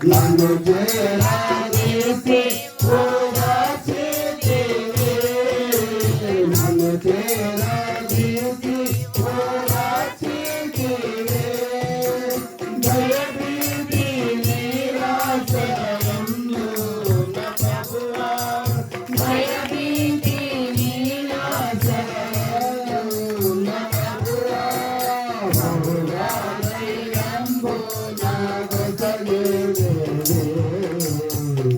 నన్ను చేరాదీసి ఓదార్చితివి, నన్ను చేరాదీసి ఓదార్చితివి, భయభీతి నిరాశయందు నా ప్రభువా, భయభీతి నిరాశయందు నా ప్రభువా, బహుగా ధైర్యంబు నాకు కలిగెను,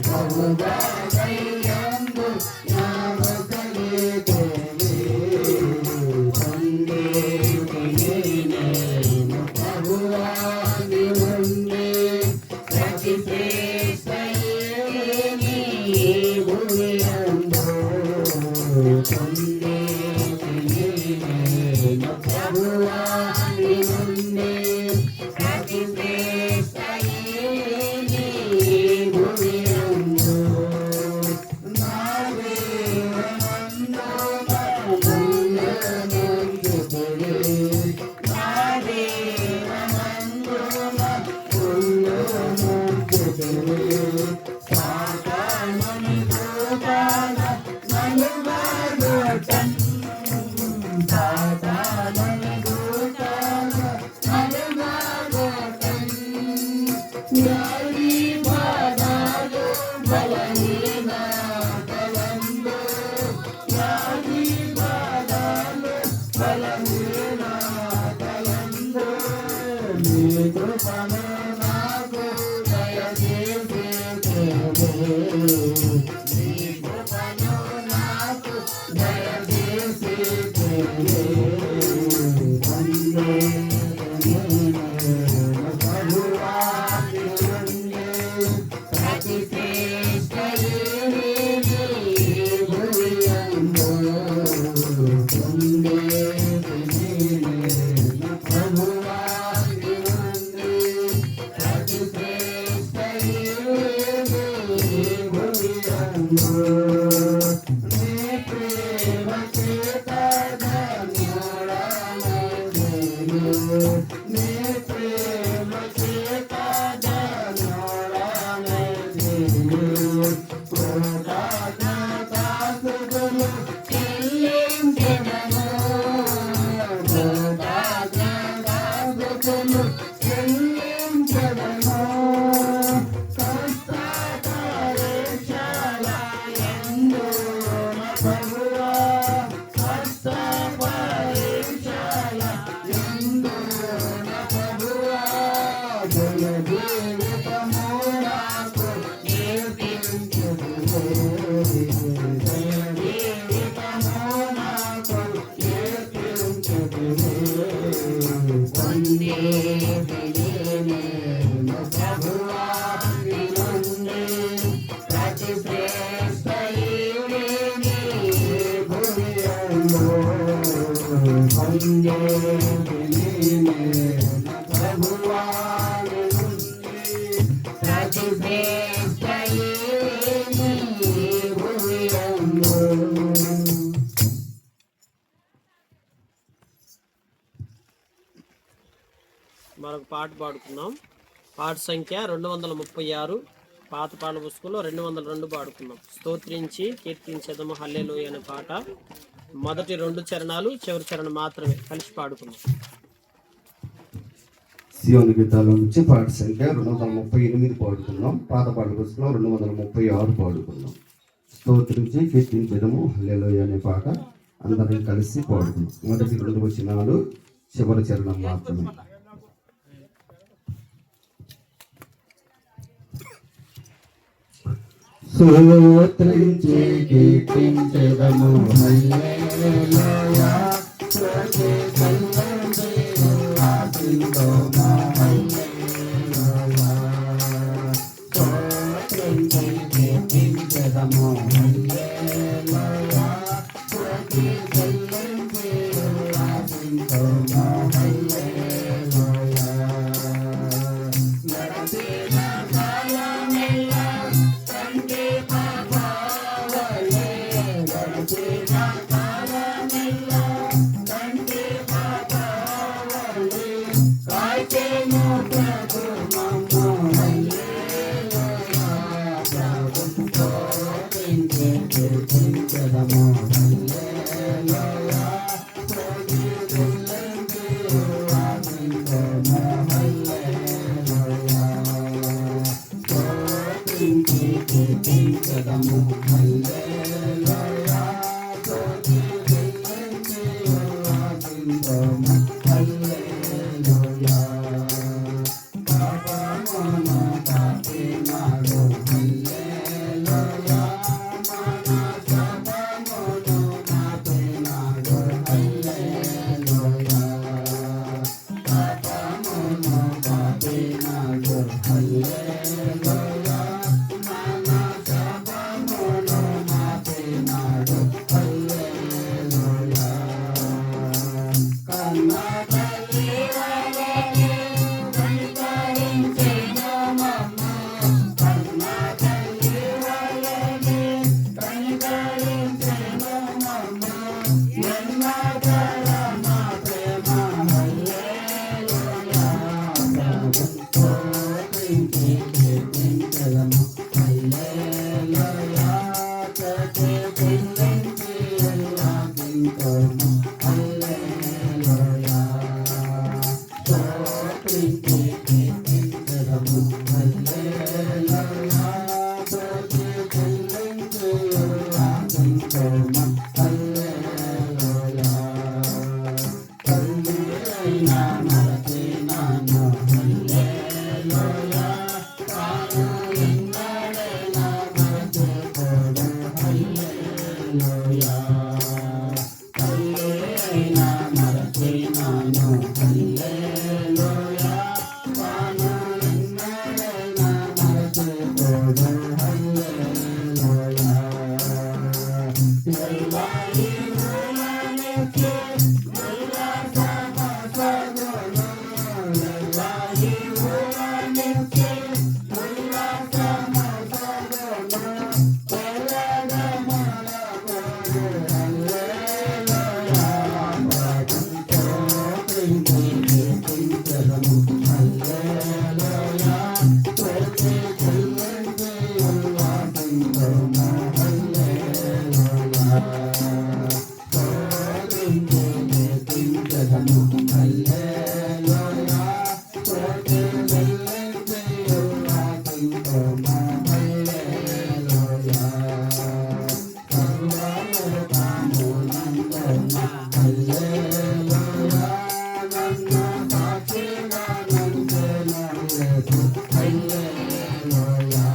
బహుగా ధైర్యంబు నాకు కలిగెను, సందేహిని నేను ప్రభువా నీ నుండి ప్రతి శ్రేష్ఠయేమి భూమియందు, సందేహిని నేను ప్రభువా నీ నుండి ప్రతి శ్రేష్ఠయేమి భూమియందు, నా దేవనందు నన్నుంచితివి, నా దేవనందు నన్నుంచితివి, సాతానుని దూతల నలువగొట్టన్, సాతానుని దూతల నలువగొట్టన్, న్యాయీ పాదాలు బలహీన తలందు, న్యాయీ పాదాలు బలహీన తలందు, నీ కృపను నాకు దయచేసితివి, నీ కృపను నాకు దయచేసితివి, ప్రభువా నీ నుండి ప్రతి శ్రేష్ఠయేమి భూమియందు, ప్రభువా నీ నుండి ప్రతి శ్రేష్ఠయేమి భూమియందు, నీ ప్రేమ చేత ధన్యురాలైతిని, నీ ప్రేమ చేత ధన్యురాలైతిని, కృతజ్ఞతాస్తుతులు చెల్లించెదను, కృతజ్ఞతాస్తుతులు చెల్లించెదను, కష్ట పరీక్షలయందు నా ప్రభువా, కష్ట పరీక్షలయందు నా ప్రభువా, జయ జీవితము నాకు నేర్పించుదువు, జయ జీవితము నాకు నేర్పించుదువు, పొందేటిని నేను ప్రభువా నీ నుండి ప్రతి శ్రేష్ఠయేమి భూమియందు, పొందేటిని నేను ప్రభువా నీ నుండి ప్రతి శ్రేష్ఠయేమి భూమియందు. మరొక పాట పాడుకుందాం. పాట సంఖ్య 236, పాత పాటల పుస్తకంలో 202 పాడుకుందాం. స్తోత్రించి కీర్తించెదము హల్లెలూయా అనే పాట మొదటి 2 చరణాలు, చివరి చరణం మాత్రమే కలిసి పాడుకుందాం. సియోను గీతాల నుంచి పాట సంఖ్య 238 పాడుకుందాం. పాత పాటల పుస్తకంలో 236 పాడుకుందాం. స్తోత్రించి కీర్తించెదము హల్లెలూయా అనే పాట అందరం కలిసి పాడుకుందాం. మొదటి 2 వచనాలు, చివరి చరణం మాత్రమే. స్తోత్రించి కీర్తించెదము హల్లెలూయా, స్తుతి చెల్లించెదము ఆశీర్వాదము హల్లెలూయా, స్తోత్రించి కీర్తించెదము హల్లెలూయా, స్తుతి చెల్లించెదము ఆశీర్వాదము హల్లెలూయా, నరసిన కాలమెల్లా తండ్రి పాపావలే, నరసిన కాలమెల్లా తండ్రి పాపావలే, కాల్చెను ప్రభు మమ్ము కీర్తించదము హల్లెలూయా స్తుతి చెల్లించి ఉల్లాసింతుము హల్లెలూయా పాపమును తాకినాడు హల్లెలూయా మన శాపమును నాపినాడు హల్లెలూయా పాపమును తాకినాడు హల్లెలూయా మన శాపమును నాపినాడు హల్లెలూయా కన్న తల్లి వలె కనికరించెను మమ్ము కన్న తల్లి వలె కనికరించెను మమ్ము ఎన్నగల మా ప్రేమ హల్లెలూయా స్తుతించి కీర్తించెదము హల్లెలూయా స్తుతి చెల్లించి ఉల్లాసింతుము హల్లెలూయా స్తుతించి కీర్తించెదము హల్లెలూయా స్తుతి చెల్లించి ఉల్లాసింతుము హల్లెలూయా తల్లి అయినా మరచినాను హల్లెలూయా తాను ఎన్నడైనా మరచిపోడు హల్లెలూయా తల్లి అయినా మరచినాను హల్లెలూయా తాను ఎన్నడైనా మరచిపోడు హల్లెలూయా ఎల్లాయి మూలనికి ఉల్లాసమసగును ఎల్లాయి మూలనికి ఉల్లాసమసగును తెల్లగమలకొడు హల్లెలూయా స్తుతించి కీర్తించెదము హల్లెలూయా స్తుతి చెల్లించి ఉల్లాసింతుము హల్లెలూయా స్తుతించి కీర్తించెదము హల్లెలూయా స్తుతి చెల్లించి ఉల్లాసింతుము హల్లెలూయా సర్వలోకము నందున హల్లెలూయా నన్ను సాక్షిగా నుంచెను యేసు హల్లెలూయా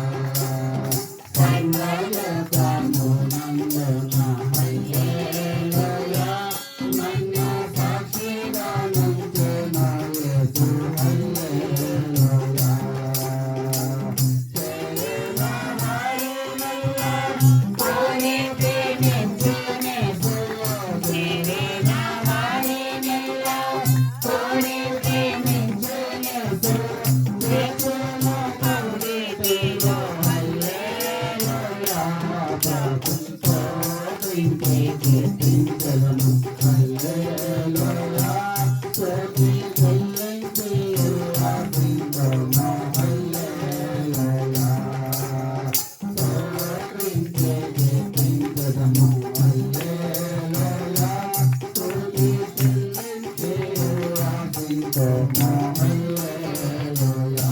సర్వలోకము నందున హల్లెలూయా నన్ను సాక్షిగా నుంచెను యేసు హల్లెలూయా చేరిన వారినెల్లా కోరితే మెచ్చునేసు చేరిన వారినెల్లా కోరితే మెచ్చునేసు యేసును కౌగిలిలో హల్లెలూయా స్తుతించి కీర్తించెదము హల్లెలూయా స్తుతి చెల్లించి ఉల్లాసింతుము హల్లెలూయా స్తుతించి కీర్తించెదము హల్లెలూయా స్తుతి చెల్లించి ఉల్లాసింతుము హల్లెలూయా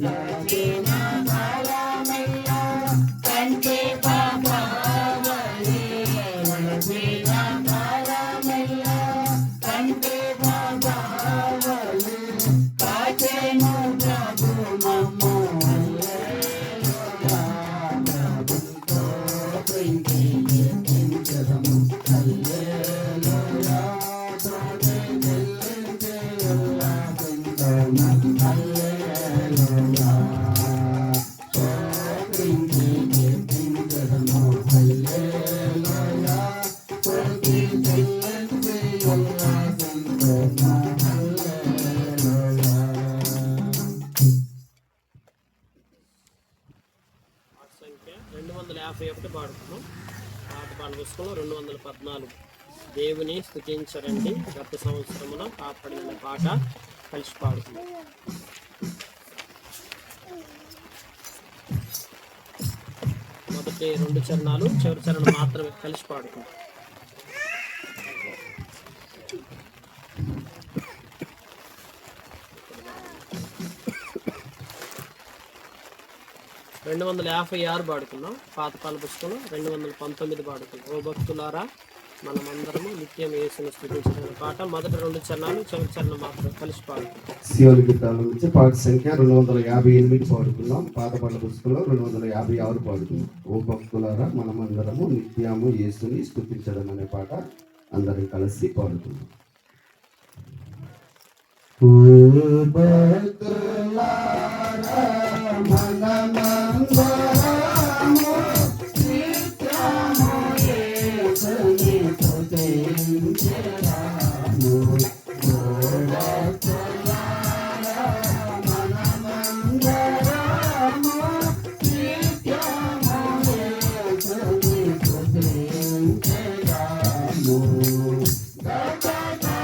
నడిచిన కాలమెల్లా కంటి పాపావళి నడిచిన కాలమెల్లా కంటి పాపావళి కాచెను ప్రభు మమ్ము హల్లెలూయా స్తుతించి కీర్తించెదము హల్లెలూయా స్తుతి చెల్లించి ఉల్లాసింతుము హల్లెలూయా స్తుతించి కీర్తించెదము హల్లెలూయా స్తుతి చెల్లించి ఉల్లాసింతుము హల్లెలూయా పాట సంఖ్య 251 పాడుకున్నాం. పాట పాట పుస్తకంలో 214 దేవుని స్తుతించరండి గత సంవత్సరమున కాపాడిన పాట కలిసి పాడుకున్నాం. మొదటి 2 చరణాలు చివరి చరణం మాత్రమే కలిసి పాడుకున్నాం. 256 పాడుకున్నాం. పాత పాల పుస్తకంలో 219 పాడుకున్నాం. ఓ భక్తులారా మనమందరము నిత్యం యేసుని స్తుతించిన పాట మొదటి 2 చరణాలు చివరి చరణం మాత్రం కలిసి పాడుకుంటాం. సియోను గీతాల నుంచి పాట సంఖ్య 258 పాడుకున్నాం. పాత పాటల పుస్తకంలో 256 పాడుకున్నాం. ఓ భక్తులారా మనమందరము నిత్యము యేసుని స్తుతించడం అనే పాట అందరం కలిసి పాడుకున్నాం. ఓ భక్తులారా మనమందరము నిత్యము యేసుని స్తుతించెదము. ఓ భక్తులారా మనమందరము నిత్యము యేసుని స్తుతించెదము.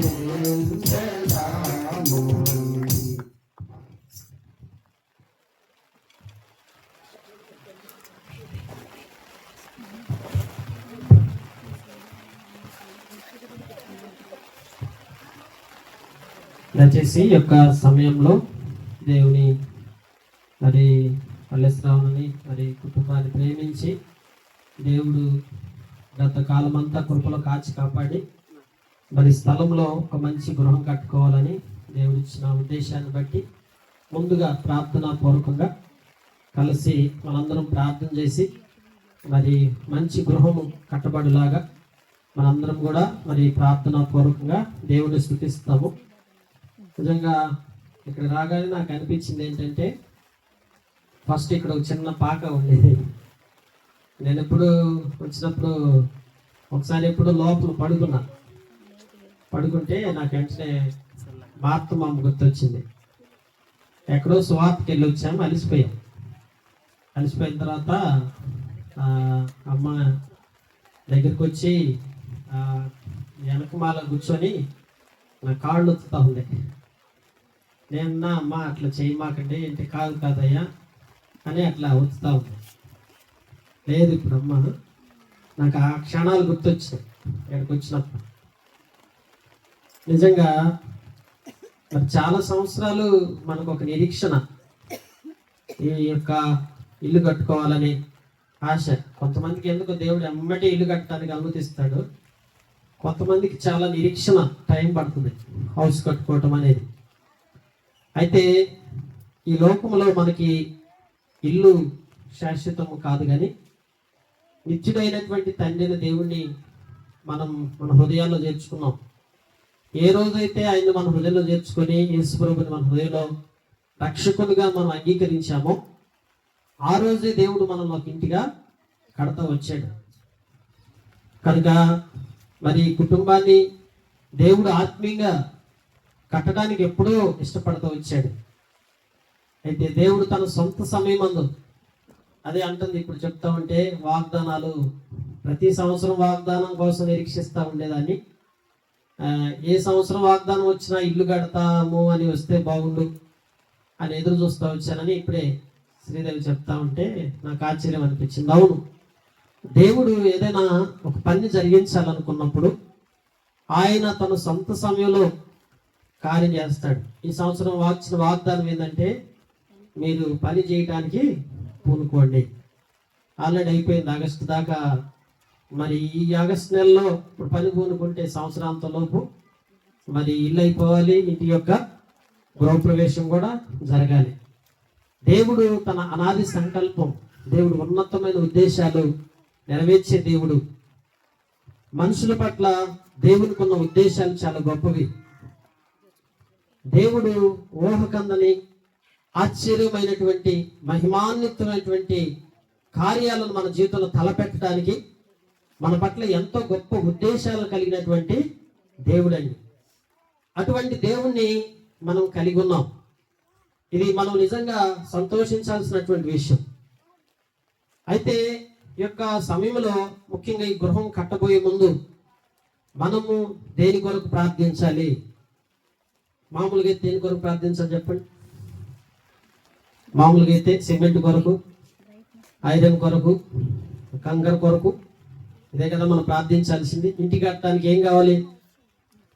స్తుతించెదము. దయచేసి ఈ యొక్క సమయంలో దేవుని మరి పల్లెశ్రావణని మరి కుటుంబాన్ని ప్రేమించి దేవుడు గత కాలమంతా కృపలో కాచి కాపాడి మరి స్థలంలో ఒక మంచి గృహం కట్టుకోవాలని దేవుడు ఇచ్చిన ఉద్దేశాన్ని బట్టి ముందుగా ప్రార్థనా పూర్వకంగా కలిసి మనందరం ప్రార్థన చేసి మరి మంచి గృహము కట్టబడిలాగా మనందరం కూడా మరి ప్రార్థనా పూర్వకంగా దేవుడిని స్తుతిస్తాము. నిజంగా ఇక్కడ రాగానే నాకు అనిపించింది ఏంటంటే, ఫస్ట్ ఇక్కడ ఒక చిన్న పాక ఉండేది. నేను ఎప్పుడు వచ్చినప్పుడు ఒకసారి ఎప్పుడు లోపల పడుకుంటే నాకు వెంటనే భారత మామ గుర్తొచ్చింది. ఎక్కడో సువార్తకి వెళ్ళి వచ్చాము, అలసిపోయిన తర్వాత అమ్మ దగ్గరికి వచ్చి వెనకమాల కూర్చొని నా కాళ్ళు ఒత్తుతా ఉంది. నేనన్నా అమ్మ అట్లా చేయమాకండి, ఏంటి కాదయ్యా అని అట్లా ఒత్తుతా ఉంది. లేదు ఇప్పుడు అమ్మ నాకు ఆ క్షణాలు గుర్తొచ్చాయి ఇక్కడికి వచ్చినప్పుడు. నిజంగా మరి చాలా సంవత్సరాలు మనకు ఒక నిరీక్షణ, ఈ యొక్క ఇల్లు కట్టుకోవాలని ఆశ. కొంతమందికి ఎందుకో దేవుడు ఎమ్మటి ఇల్లు కట్టడానికి అనుమతిస్తాడు, కొంతమందికి చాలా నిరీక్షణ టైం పడుతుంది హౌస్ కట్టుకోవటం అనేది. అయితే ఈ లోకంలో మనకి ఇల్లు శాశ్వతము కాదు, కానీ నిత్యుడైనటువంటి తండ్రిని దేవుణ్ణి మనం మన హృదయాల్లో చేర్చుకున్నాం. ఏ రోజైతే ఆయన మన హృదయంలో చేర్చుకొని యేసుప్రభుని మన హృదయంలో రక్షకునిగా మనం అంగీకరించామో ఆ రోజే దేవుడు మనల్ని ఒక ఇంటిగా కడతా వచ్చాడు. కనుక మరి కుటుంబాన్ని దేవుడు ఆత్మీయంగా కట్టడానికి ఎప్పుడూ ఇష్టపడుతూ వచ్చాడు. అయితే దేవుడు తన సొంత సమయమందు, అదే అంటుంది ఇప్పుడు చెప్తా ఉంటే, వాగ్దానాలు ప్రతి సంవత్సరం వాగ్దానం కోసం నిరీక్షిస్తూ ఉండేదాన్ని. ఏ సంవత్సరం వాగ్దానం వచ్చినా ఇల్లు కడతాము అని వస్తే బాగుండు అని ఎదురు చూస్తూ వచ్చానని ఇప్పుడే శ్రీదేవి చెప్తా ఉంటే నాకు ఆశ్చర్యం అనిపించింది. అవును, దేవుడు ఏదైనా ఒక పని జరిగించాలనుకున్నప్పుడు ఆయన తన సొంత సమయంలో కార్యం చేస్తాడు. ఈ సంవత్సరం వచ్చిన వాగ్దానం ఏంటంటే, మీరు పని చేయడానికి పూనుకోండి. ఆల్రెడీ అయిపోయింది ఆగస్టు దాకా. మరి ఈ ఆగస్టు నెలలో ఇప్పుడు పని పూనుకుంటే సంవత్సరాంతలోపు మరి ఇల్లు అయిపోవాలి, ఇంటి యొక్క గృహప్రవేశం కూడా జరగాలి. దేవుడు తన అనాది సంకల్పం, దేవుడు ఉన్నతమైన ఉద్దేశాలు నెరవేర్చే దేవుడు. మనుషుల పట్ల దేవునికి ఉన్న ఉద్దేశాలు చాలా గొప్పవి. దేవుడు ఊహకందని ఆశ్చర్యమైనటువంటి మహిమాన్వితమైనటువంటి కార్యాలను మన జీవితంలో తలపెట్టడానికి మన పట్ల ఎంతో గొప్ప ఉద్దేశాలు కలిగినటువంటి దేవుడండి. అటువంటి దేవుణ్ణి మనం కలిగి ఉన్నాం. ఇది మనం నిజంగా సంతోషించాల్సినటువంటి విషయం. అయితే ఈ యొక్క సమయంలో ముఖ్యంగా ఈ గృహం కట్టబోయే ముందు మనము దేని కొరకు ప్రార్థించాలి? మామూలుగా అయితే దేని కొరకు ప్రార్థించాలి చెప్పండి? మామూలుగా అయితే సిమెంట్ కొరకు, ఐరన్ కొరకు, కంకర కొరకు, ఇదే కదా మనం ప్రార్థించాల్సింది. ఇంటి కట్టడానికి ఏం కావాలి?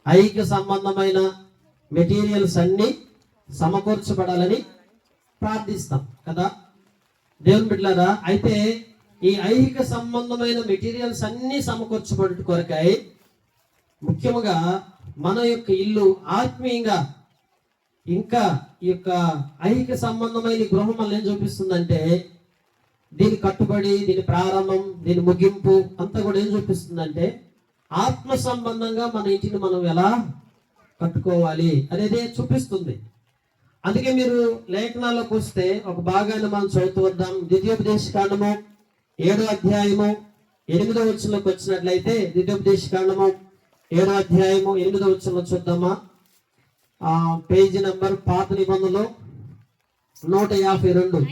ఐక్య సంబంధమైన మెటీరియల్స్ అన్నీ సమకూర్చబడాలని ప్రార్థిస్తాం కదా దేవుని బిడ్డలారా. అయితే ఈ ఐహిక సంబంధమైన మెటీరియల్స్ అన్నీ సమకూర్చబడుట కొరకై ముఖ్యంగా మన యొక్క ఇల్లు ఆత్మీయంగా, ఇంకా ఈ యొక్క ఐహిక సంబంధమైన గృహం వల్ల ఏం చూపిస్తుందంటే, దీని కట్టుబడి, దీని ప్రారంభం, దీని ముగింపు అంతా కూడా ఏం చూపిస్తుందంటే, ఆత్మ సంబంధంగా మన ఇంటిని మనం ఎలా కట్టుకోవాలి అనేది చూపిస్తుంది. అందుకే మీరు లేఖనాల్లోకి వస్తే ఒక భాగాన్ని మనం చదువుతూ వద్దాం. ద్వితీయోపదేశకాండము 7వ అధ్యాయము 8వ వచనంలోకి వచ్చినట్లయితే, ద్వితీయోపదేశకాండము 7వ అధ్యాయము 8వ వచనంలో చూద్దామా? పేజీ నంబర్ పాత నిబంధనలో 152.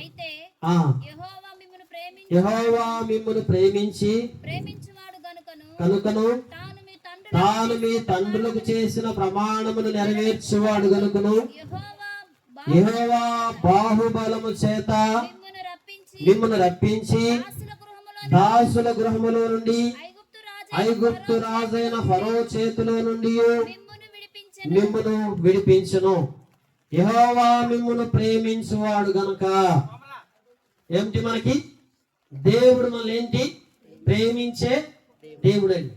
యెహోవా మిమ్మును ప్రేమించి కనుకను తాను మీ తండ్రులకు చేసిన ప్రమాణమును నెరవేర్చువాడు గనుకను యెహోవా బాహుబలము చేత మిమ్మును రప్పించి దాసుల గృహములో నుండి ఐగుప్తు రాజైన ఫరో చేతిలో నుండి మిమ్మును విడిపించును. యెహోవా మిమ్మును ప్రేమించువాడు గనుక. ఏమిటి మనకి? దేవుడు మనల్ని ఏంటి? ప్రేమించే దేవుడు అండి.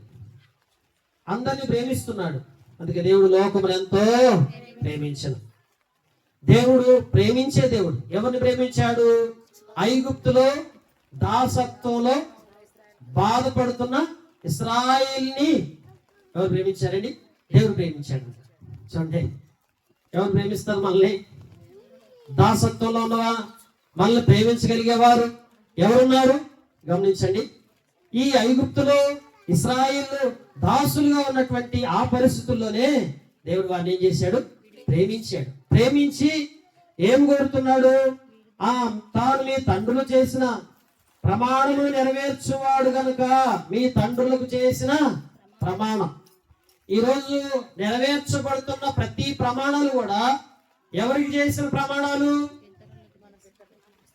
అందరిని ప్రేమిస్తున్నాడు. అందుకే దేవుడు లోకమును ఎంతో ప్రేమించను. దేవుడు ప్రేమించే దేవుడు. ఎవరిని ప్రేమించాడు? ఐగుప్తులో దాసత్వంలో బాధపడుతున్న ఇశ్రాయేలుని ఎవరు ప్రేమించారండి? దేవుడు ప్రేమించాడు. చూడండి, ఎవరు ప్రేమిస్తారు మనల్ని? దాసత్వంలో ఉన్నవా మనల్ని ప్రేమించగలిగేవారు ఎవరున్నారు? గమనించండి. ఈ ఐగుప్తులో ఇశ్రాయేలు దాసులుగా ఉన్నటువంటి ఆ పరిస్థితుల్లోనే దేవుడు వారిని ఏం చేశాడు? ప్రేమించాడు. ప్రేమించి ఏం కోరుతున్నాడు? తాను మీ తండ్రులు చేసిన ప్రమాణము నెరవేర్చువాడు గనుక. మీ తండ్రులకు చేసిన ప్రమాణం, ఈరోజు నెరవేర్చబడుతున్న ప్రతి ప్రమాణాలు కూడా ఎవరికి చేసిన ప్రమాణాలు?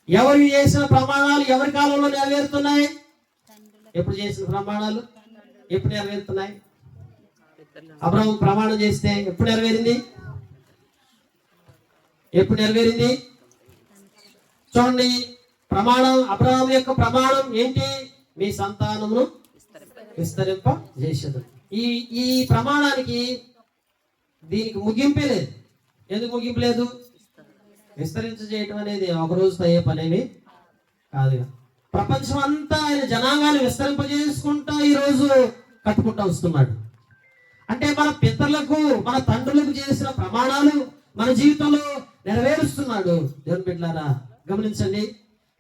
ఎవరికి చేసిన ప్రమాణాలు ఎవరి కాలంలో నెరవేరుతున్నాయి? ఎప్పుడు చేసిన ప్రమాణాలు ఎప్పుడు నెరవేరుతున్నాయి? అబ్రహాము ప్రమాణం చేస్తే ఎప్పుడు నెరవేరింది? ఎప్పుడు నెరవేరింది? చూడండి, ప్రమాణం, అబ్రహాము యొక్క ప్రమాణం ఏంటి? మీ సంతానమును విస్తరింప చేసేది. ఈ ప్రమాణానికి దీనికి ముగింపే లేదు. ఎందుకు ముగింపు లేదు? విస్తరించ చేయటం అనేది ఒక రోజుతో అయ్యే పనేమి కాదు. ప్రపంచం అంతా ఆయన జనాంగాన్ని విస్తరింపజేసుకుంటా ఈ రోజు కట్టుకుంటా వస్తున్నాడు. అంటే మన పితరులకు, మన తండ్రులకు చేసిన ప్రమాణాలు మన జీవితంలో నెరవేరుస్తున్నాడు. దేవుని బిడ్డలారా గమనించండి,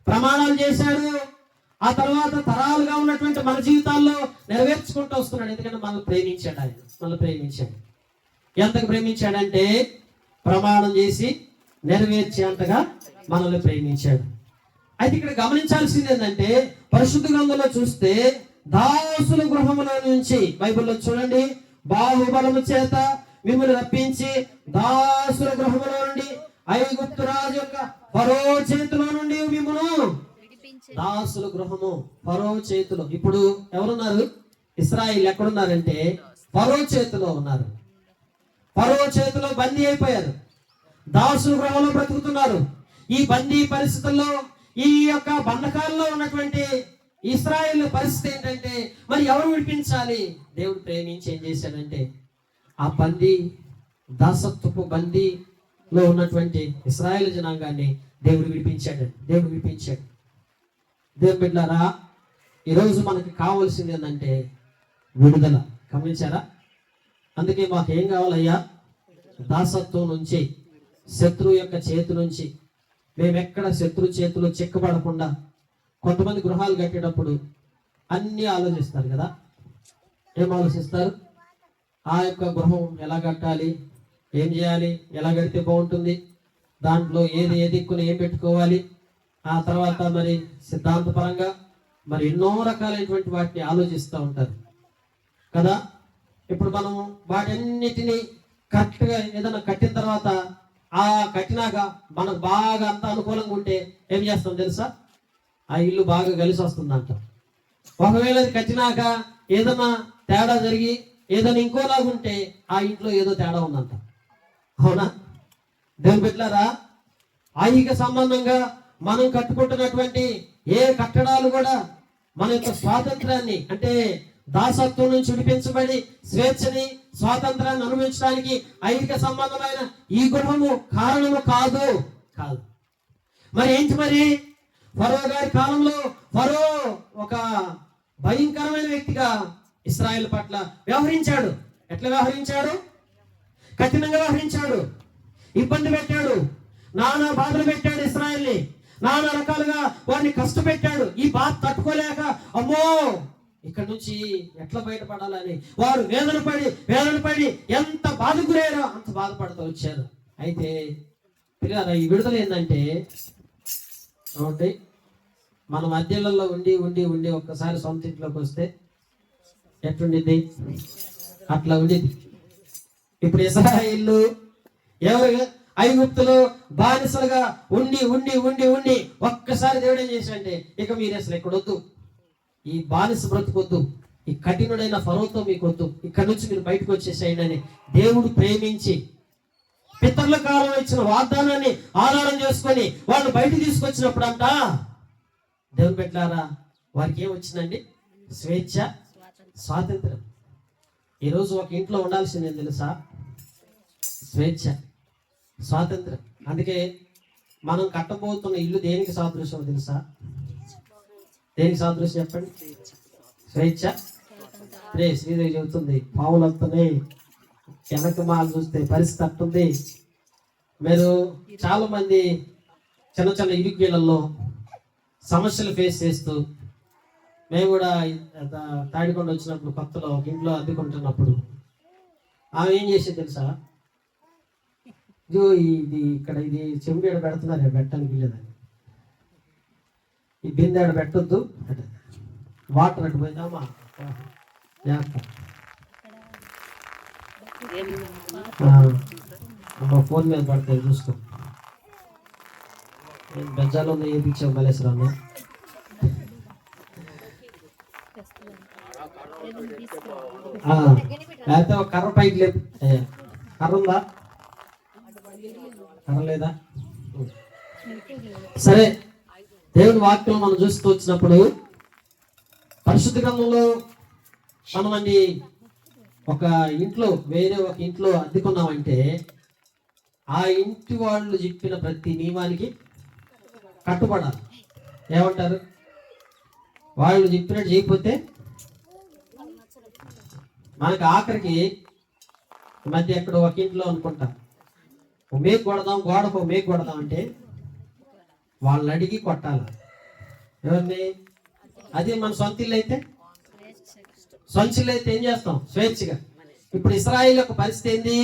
ప్రమాణాలు చేశాడు. ఆ తర్వాత తరాలుగా ఉన్నటువంటి మన జీవితాల్లో నెరవేర్చుకుంటూ వస్తున్నాడు. ఎందుకంటే మనల్ని ప్రేమించాడు. ఆయన మనల్ని ప్రేమించాడు. ఎంతగా ప్రేమించాడంటే ప్రమాణం చేసి నెరవేర్చేంతగా మనల్ని ప్రేమించాడు. అయితే ఇక్కడ గమనించాల్సింది ఏంటంటే, పరిశుద్ధ గ్రంథంలో చూస్తే దాసుల గృహముల నుంచి, బైబిల్లో చూడండి, బాహుబలము చేత మిమ్మల్ని రప్పించి దాసుల గృహములో నుండి ఐగుప్తు రాజు యొక్క ఫరో చేతిలో నుండి మిమ్మల్ని. దాసుల గృహము ఫరో చేతిలో. ఇప్పుడు ఎవరున్నారు? ఇశ్రాయేలు ఎక్కడున్నారంటే ఫరో చేతిలో ఉన్నారు. ఫరో చేతిలో బందీ అయిపోయారు. దాసుల గృహంలో బ్రతుకుతున్నారు. ఈ బందీ పరిస్థితుల్లో, ఈ యొక్క బంధకాల్లో ఉన్నటువంటి ఇశ్రాయేలు పరిస్థితి ఏంటంటే, మరి ఎవరు విడిపించాలి? దేవుడు ప్రేమించి ఏం చేశాడంటే ఆ బందీ, దాసత్వపు బందీలో ఉన్నటువంటి ఇశ్రాయేలు జనాంగాన్ని దేవుడు విడిపించాడు. దేవుడు విడిపించాడు. దేవుని బిడ్డలారా, ఈరోజు మనకి కావాల్సింది ఏంటంటే విడుదల. గమనించారా? అందుకే మాకు ఏం కావాలయ్యా? దాసత్వం నుంచి, శత్రువు యొక్క చేతి నుంచి మేమెక్కడ శత్రు చేతులు చిక్కబడకుండా. కొంతమంది గృహాలు కట్టేటప్పుడు అన్నీ ఆలోచిస్తారు కదా. ఏం ఆలోచిస్తారు? ఆ యొక్క గృహం ఎలా కట్టాలి, ఏం చేయాలి, ఎలా కడితే బాగుంటుంది, దాంట్లో ఏది దిక్కున ఏం పెట్టుకోవాలి, ఆ తర్వాత మరి సిద్ధాంతపరంగా మరి ఎన్నో రకాలైనటువంటి వాటిని ఆలోచిస్తూ ఉంటారు కదా. ఇప్పుడు మనం వాటన్నిటినీ కరెక్ట్గా ఏదైనా కట్టిన తర్వాత, ఆ కట్టినాక మనకు బాగా అంత అనుకూలంగా ఉంటే ఏం చేస్తాం తెలుసా? ఆ ఇల్లు బాగా కలిసి వస్తుందంట. ఒకవేళ అది కట్టినాక ఏదైనా తేడా జరిగి ఏదైనా ఇంకోలాగా ఉంటే ఆ ఇంట్లో ఏదో తేడా ఉందంట. అవునా? దేవుని బిడ్డలారా, ఐహిక సంబంధంగా మనం కట్టుకుంటున్నటువంటి ఏ కట్టడాలు కూడా మన యొక్క స్వాతంత్రాన్ని, అంటే దాసత్వం నుంచి విడిపించబడి స్వేచ్ఛని, స్వాతంత్రాన్ని అనుభవించడానికి ఐహిక సంబంధమైన ఈ గృహము కారణము కాదు. మరి ఏంటి? మరి ఫరో గారి కాలంలో ఫరో ఒక భయంకరమైన వ్యక్తిగా ఇశ్రాయేలు పట్ల వ్యవహరించాడు. ఎట్లా వ్యవహరించాడు? కఠినంగా వ్యవహరించాడు. ఇబ్బంది పెట్టాడు, నానా బాధలు పెట్టాడు ఇశ్రాయేల్ని, నానా రకాలుగా వారిని కష్టపెట్టాడు. ఈ బాధ తట్టుకోలేక అమ్మో ఇక్కడ నుంచి ఎట్లా బయటపడాలని వారు వేదన పడి ఎంత బాధ గురయ్యారో అంత బాధపడుతూ వచ్చారు. అయితే పిల్లల ఈ విడుదల ఏంటంటే, కాబట్టి మన మధ్యలలో ఉండి ఒక్కసారి సొంత ఇంట్లోకి వస్తే ఎట్లుండిద్ది? అట్లా ఉండేది. ఇప్పుడు ఇశ్రాయేలు ఎవరు ఐగుప్తులో బానిసలుగా ఉండి ఉండి ఉండి ఉండి ఒక్కసారి దేవుడు ఏం చేశాడంటే, ఇక మీరు అసలు ఎక్కడొద్దు, ఈ బానిస బ్రతుకొద్దు, ఈ కఠినుడైన ఫరోతో మీకు వద్దు, ఇక్కడ నుంచి మీరు బయటకు వచ్చేసేయండి అని దేవుడు ప్రేమించి పితరుల కాలం ఇచ్చిన వాగ్దానాన్ని ఆధారం చేసుకొని వాళ్ళు బయటకు తీసుకొచ్చినప్పుడు అంట, దేవుని పెట్టారా వారికి ఏం వచ్చిందండి? స్వేచ్ఛ, స్వాతంత్రం. ఈరోజు ఒక ఇంట్లో ఉండాల్సిందే తెలుసా? స్వేచ్ఛ, స్వాతంత్రం. అందుకే మనం కట్టబోతున్న ఇల్లు దేనికి సాదృశ్యం తెలుసా? దేనికి సాదృశ్యం చెప్పండి? స్వేచ్ఛ. శ్రీదేవి చెబుతుంది, పావులు వస్తున్నాయి, వెనక మాలు చూస్తే పరిస్థితి అట్టుంది. మీరు చాలా మంది చిన్న చిన్న ఇరుకులలో సమస్యలు ఫేస్ చేస్తూ, మేము కూడా తాడికొండ వచ్చినప్పుడు కొత్తలో ఒక ఇంట్లో అద్దెకుంటున్నప్పుడు ఆమె ఏం చేసేది తెలుసా? ఇది ఇక్కడ ఇది చెవిడి ఆడ పెడుతున్నారు, పెట్టడానికి లేదని, ఈ బిందె ఆడ పెట్టొద్దు, వాటర్ అటు పోయిందామా ఫోన్ మీద పడతాయి చూసుకో. నేను బెజ్జాలో ఏపించావు మలేశ్వరాన్ని. లేకపోతే ఒక కర్ర పైకి లేదు, కర్ర ఉందా? కర్ర లేదా? సరే, దేవుని వాక్యం మనం చూస్తూ వచ్చినప్పుడు పరిశుద్ధ గ్రంథంలో మనమండి ఒక ఇంట్లో వేరే ఒక ఇంట్లో అద్దెకున్నామంటే ఆ ఇంటి వాళ్ళు చెప్పిన ప్రతి నియమానికి కట్టుబడాలి. ఏమంటారు? వాళ్ళు చెప్పినట్టు చేయకపోతే మనకి ఆఖరికి మధ్య ఎక్కడ ఒక ఇంట్లో అనుకుంటా మేకు కొడదాం, గోడకు మేకు కొడదాం అంటే వాళ్ళని అడిగి కొట్టాలి. ఎవరిని? అదే మన సొంత ఇల్లు అయితే, సొంత ఇల్లు అయితే ఏం చేస్తాం? స్వేచ్ఛగా. ఇప్పుడు ఇశ్రాయేలు యొక్క పరిస్థితి ఏంది?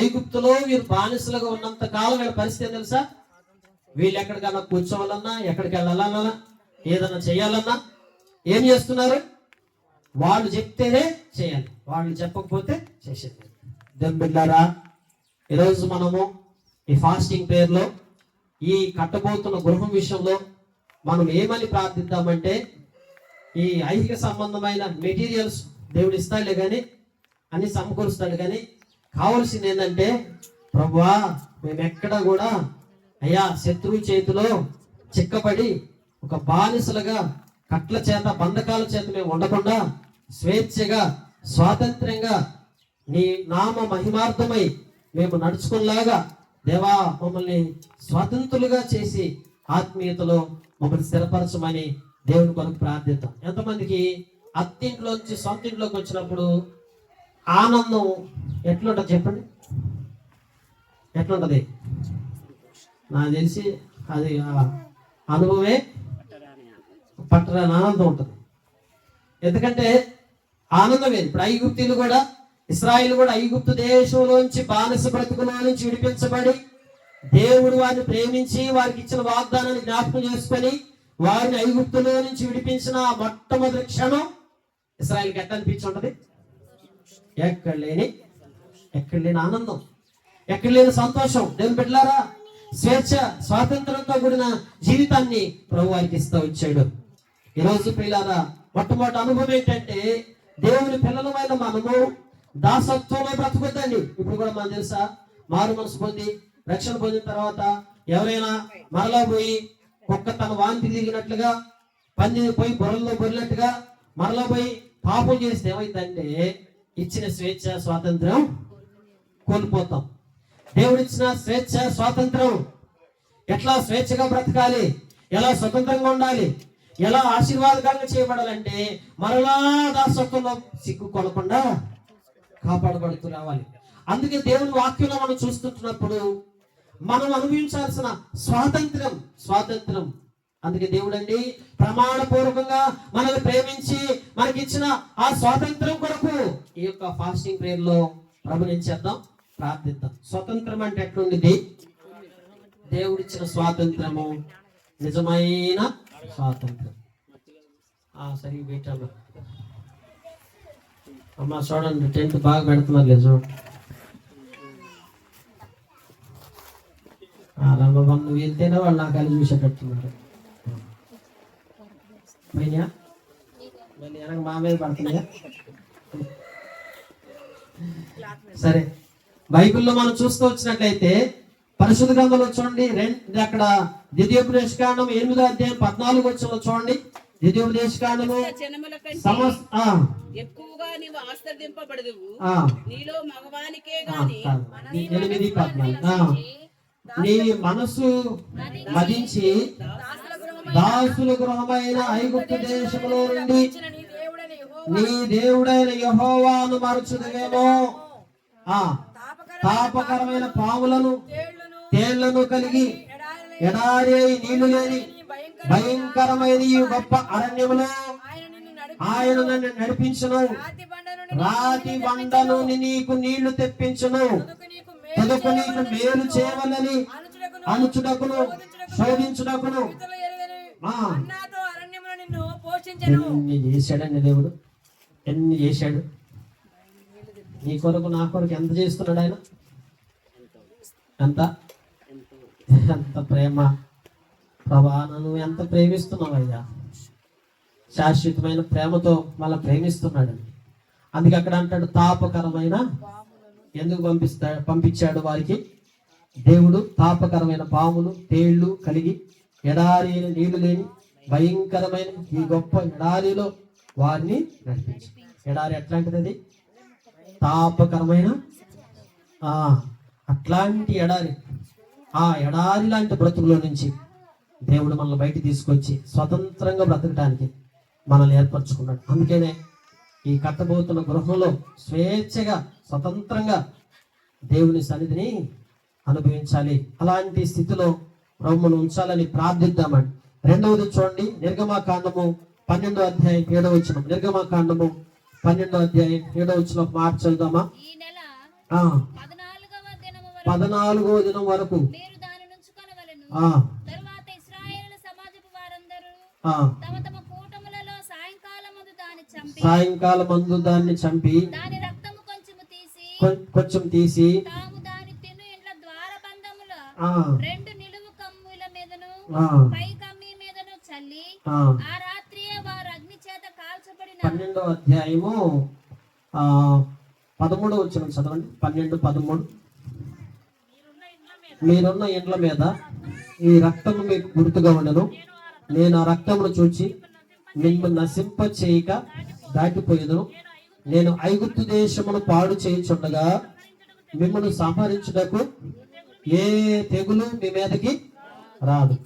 ఐగుప్తులో వీరు బానిసలుగా ఉన్నంత కాలం వీళ్ళ పరిస్థితి ఏం తెలుసా? వీళ్ళు ఎక్కడికన్నా కూర్చోవాలన్నా, ఎక్కడికి వెళ్ళాలన్నా, ఏదన్నా చేయాలన్నా ఏం చేస్తున్నారు? వాళ్ళు చెప్తేనే చేయాలి, వాళ్ళు చెప్పకపోతే చేసేది. దెబ్బిల్లారా, ఈరోజు మనము ఈ ఫాస్టింగ్ ప్రేయర్లో ఈ కట్టబోతున్న గృహం విషయంలో మనం ఏమని ప్రార్థిద్దామంటే, ఈ ఐహిక సంబంధమైన మెటీరియల్స్ దేవుడు ఇస్తాడులే కానీ, అన్ని సమకూరుస్తాడు కానీ, కావాల్సింది ఏంటంటే, ప్రభువా మేము ఎక్కడ కూడా అయ్యా శత్రువు చేతిలో చిక్కబడి ఒక బానిసలుగా కట్ల చేత బంధకాల చేత మేము ఉండకుండా స్వేచ్ఛగా స్వాతంత్ర్యంగా నీ నామ మహిమార్థమై మేము నడుచుకునేలాగా దేవా మమ్మల్ని స్వతంత్రులుగా చేసి ఆత్మీయతలో మమ్మల్ని స్థిరపరచమని దేవుని కొరకు ప్రార్థిద్దాం. ఎంతమందికి అత్తింట్లోంచి సొంత ఇంట్లోకి వచ్చినప్పుడు ఆనందం ఎట్లుంటుంది చెప్పండి? ఎట్లుంటది? నాకు తెలిసి అది అనుభవమే పట్టరాని ఆనందం ఉంటుంది. ఎందుకంటే ఆనందమే. ఇప్పుడు ఐగుప్తీయులు కూడా, ఇశ్రాయేలు కూడా ఐగుప్తు దేశంలోంచి బానిస బ్రతుకులో నుంచి విడిపించబడి దేవుడు వారిని ప్రేమించి వారికి ఇచ్చిన వాగ్దానాన్ని జ్ఞాపకం చేసుకొని వారిని ఐగుప్తులో నుంచి విడిపించిన మొట్టమొదటి క్షణం ఇశ్రాయేలుకి ఎట్లా అనిపించి ఉంటది? ఎక్కడ లేని ఆనందం, ఎక్కడ లేని సంతోషం. దేవుని బిడ్డలారా, స్వేచ్ఛ స్వాతంత్రంతో కూడిన జీవితాన్ని ప్రభు వారికి ఇస్తూ వచ్చాడు. ఈరోజు పిల్లారా, మొట్టమొదటి అనుభవం ఏంటంటే, దేవుని పిల్లలమైన మనము దాసత్వంలో బ్రతుకుద్దండి. ఇప్పుడు కూడా మనకు తెలుసా, మారు మనసు పొంది రక్షణ పొందిన తర్వాత ఎవరైనా మరలా పోయి కుక్క తన వాంతి తిరిగినట్లుగా, పంది పోయి బొరల్లో బొరినట్టుగా మరలా పోయి పాపం చేస్తే ఏమైందంటే ఇచ్చిన స్వేచ్ఛ స్వాతంత్రం కోల్పోతాం. దేవుడిచ్చిన స్వేచ్ఛ స్వాతంత్రం, ఎట్లా స్వేచ్ఛగా బ్రతకాలి, ఎలా స్వతంత్రంగా ఉండాలి, ఎలా ఆశీర్వాదకరంగా చేయబడాలంటే మరలా దాసత్వంలో సిగ్గు కొనకుండా కాపాడబడుతూ రావాలి. అందుకే దేవుని వాక్యంలో మనం చూస్తుంటున్నప్పుడు మనం అనుభవించాల్సిన స్వాతంత్రం. అందుకే దేవుడండి ప్రమాణపూర్వకంగా మనల్ని ప్రేమించి మనకిచ్చిన ఆ స్వాతంత్రం కొరకు ఈ యొక్క ఫాస్టింగ్ ప్రేయర్ లో ప్రభుని చేద్దాం, ప్రార్థిద్దాం. స్వతంత్రం అంటే ఎట్లుంది? దేవుడిచ్చిన స్వాతంత్రము నిజమైన స్వాతంత్రం. సరే పెట్టాము. అమ్మ చూడండి, టెంట్ బాగా పెడుతున్నారు లేదు చూడండి. నువ్వు వెళ్తేనే వాళ్ళు నాకు కలిసి చూసేటట్టున్నారు. పైన మళ్ళీ వెనక మా మీద పడుతుందా? సరే, బైబిల్లో మనం చూస్తూ వచ్చినట్లయితే పరిశుద్ధ గ్రంథంలో చూడండి, అక్కడ ద్వితీయోపదేశకాండం 8వ అధ్యాయం 14 వచనంలో చూడండి. ద్వితీయోపదేశకాండము ఎక్కువగా నీవు ఆశ్రదింపబడదువు, నీలో మగవానికే గాని 8:14 నీ మనసు మదించి దాసుల గృహమైన ఐగుప్తు దేశంలో నుండి నీ దేవుడైన యెహోవాను మరచుదువేమో. తాపకరమైన పాములను తేళ్లను కలిగి ఎడారి నీళ్లు లేని భయంకరమైన ఈ గొప్ప అరణ్యములో ఆయన నన్ను నడిపించును. రాతి బండను నీకు నీళ్లు తెప్పించును. తదుకు నీకు మేలు చేయవలని అనుచుటకును శోధించుటకును. ఎన్ని చేశాడండి దేవుడు, ఎన్ని చేశాడు నీ కొరకు నా కొరకు. ఎంత చేస్తున్నాడు ఆయన, ఎంత ఎంత ప్రేమ. ప్రభా నువ్వు ఎంత ప్రేమిస్తున్నావు అయ్యా, శాశ్వతమైన ప్రేమతో మళ్ళీ ప్రేమిస్తున్నాడు. అందుకే అక్కడ అంటాడు తాపకరమైన, ఎందుకు పంపించాడు వారికి దేవుడు? తాపకరమైన పాములు తేళ్లు కలిగి ఎడారి నీళ్లు లేని భయంకరమైన ఈ గొప్ప ఎడారిలో వారిని నడిపించి. ఎడారి ఎట్లాంటిది? అది తాపకరమైన అట్లాంటి ఎడారి. ఆ ఎడారి లాంటి బ్రతుకులో నుంచి దేవుడు మనల్ని బయట తీసుకొచ్చి స్వతంత్రంగా బ్రతకడానికి మనల్ని ఏర్పరచుకున్నాడు. అందుకనే ఈ కట్టబోతున్న గృహంలో స్వేచ్ఛగా స్వతంత్రంగా దేవుని సన్నిధిని అనుభవించాలి. అలాంటి స్థితిలో ప్రభువును ఉంచాలని ప్రార్థిద్దామండి. రెండవది చూడండి, నిర్గమాకాండము 12వ అధ్యాయం 7వ వచనం. నిర్గమాకాండము 12వ అధ్యాయం 7వ వచనం మార్చల్దామా? 14వ దినం వరకు సాయంకాలం మందు దాన్ని చంపి కొంచెం తీసి రెండు నిలువు కమ్ముల మీదను పై కమ్మి మీదను చల్లి ఆ రాత్రియే వారు అగ్ని చేత కాల్చబడిన 12వ అధ్యాయము 13వ వచనం చదవండి. 12:13 మీరున్న ఇండ్ల మీద ఈ రక్తము మీకు గుర్తుగా ఉండను. నేను ఆ రక్తమును చూచి మిమ్మల్ని నశింప చేయక దాటిపోయేదను. నేను ఐగుప్తు దేశమును పాడు చేయుచుండగా మిమ్మల్ని సంహరించుటకు ఏ తెగులు మీ మీదకి రాదు.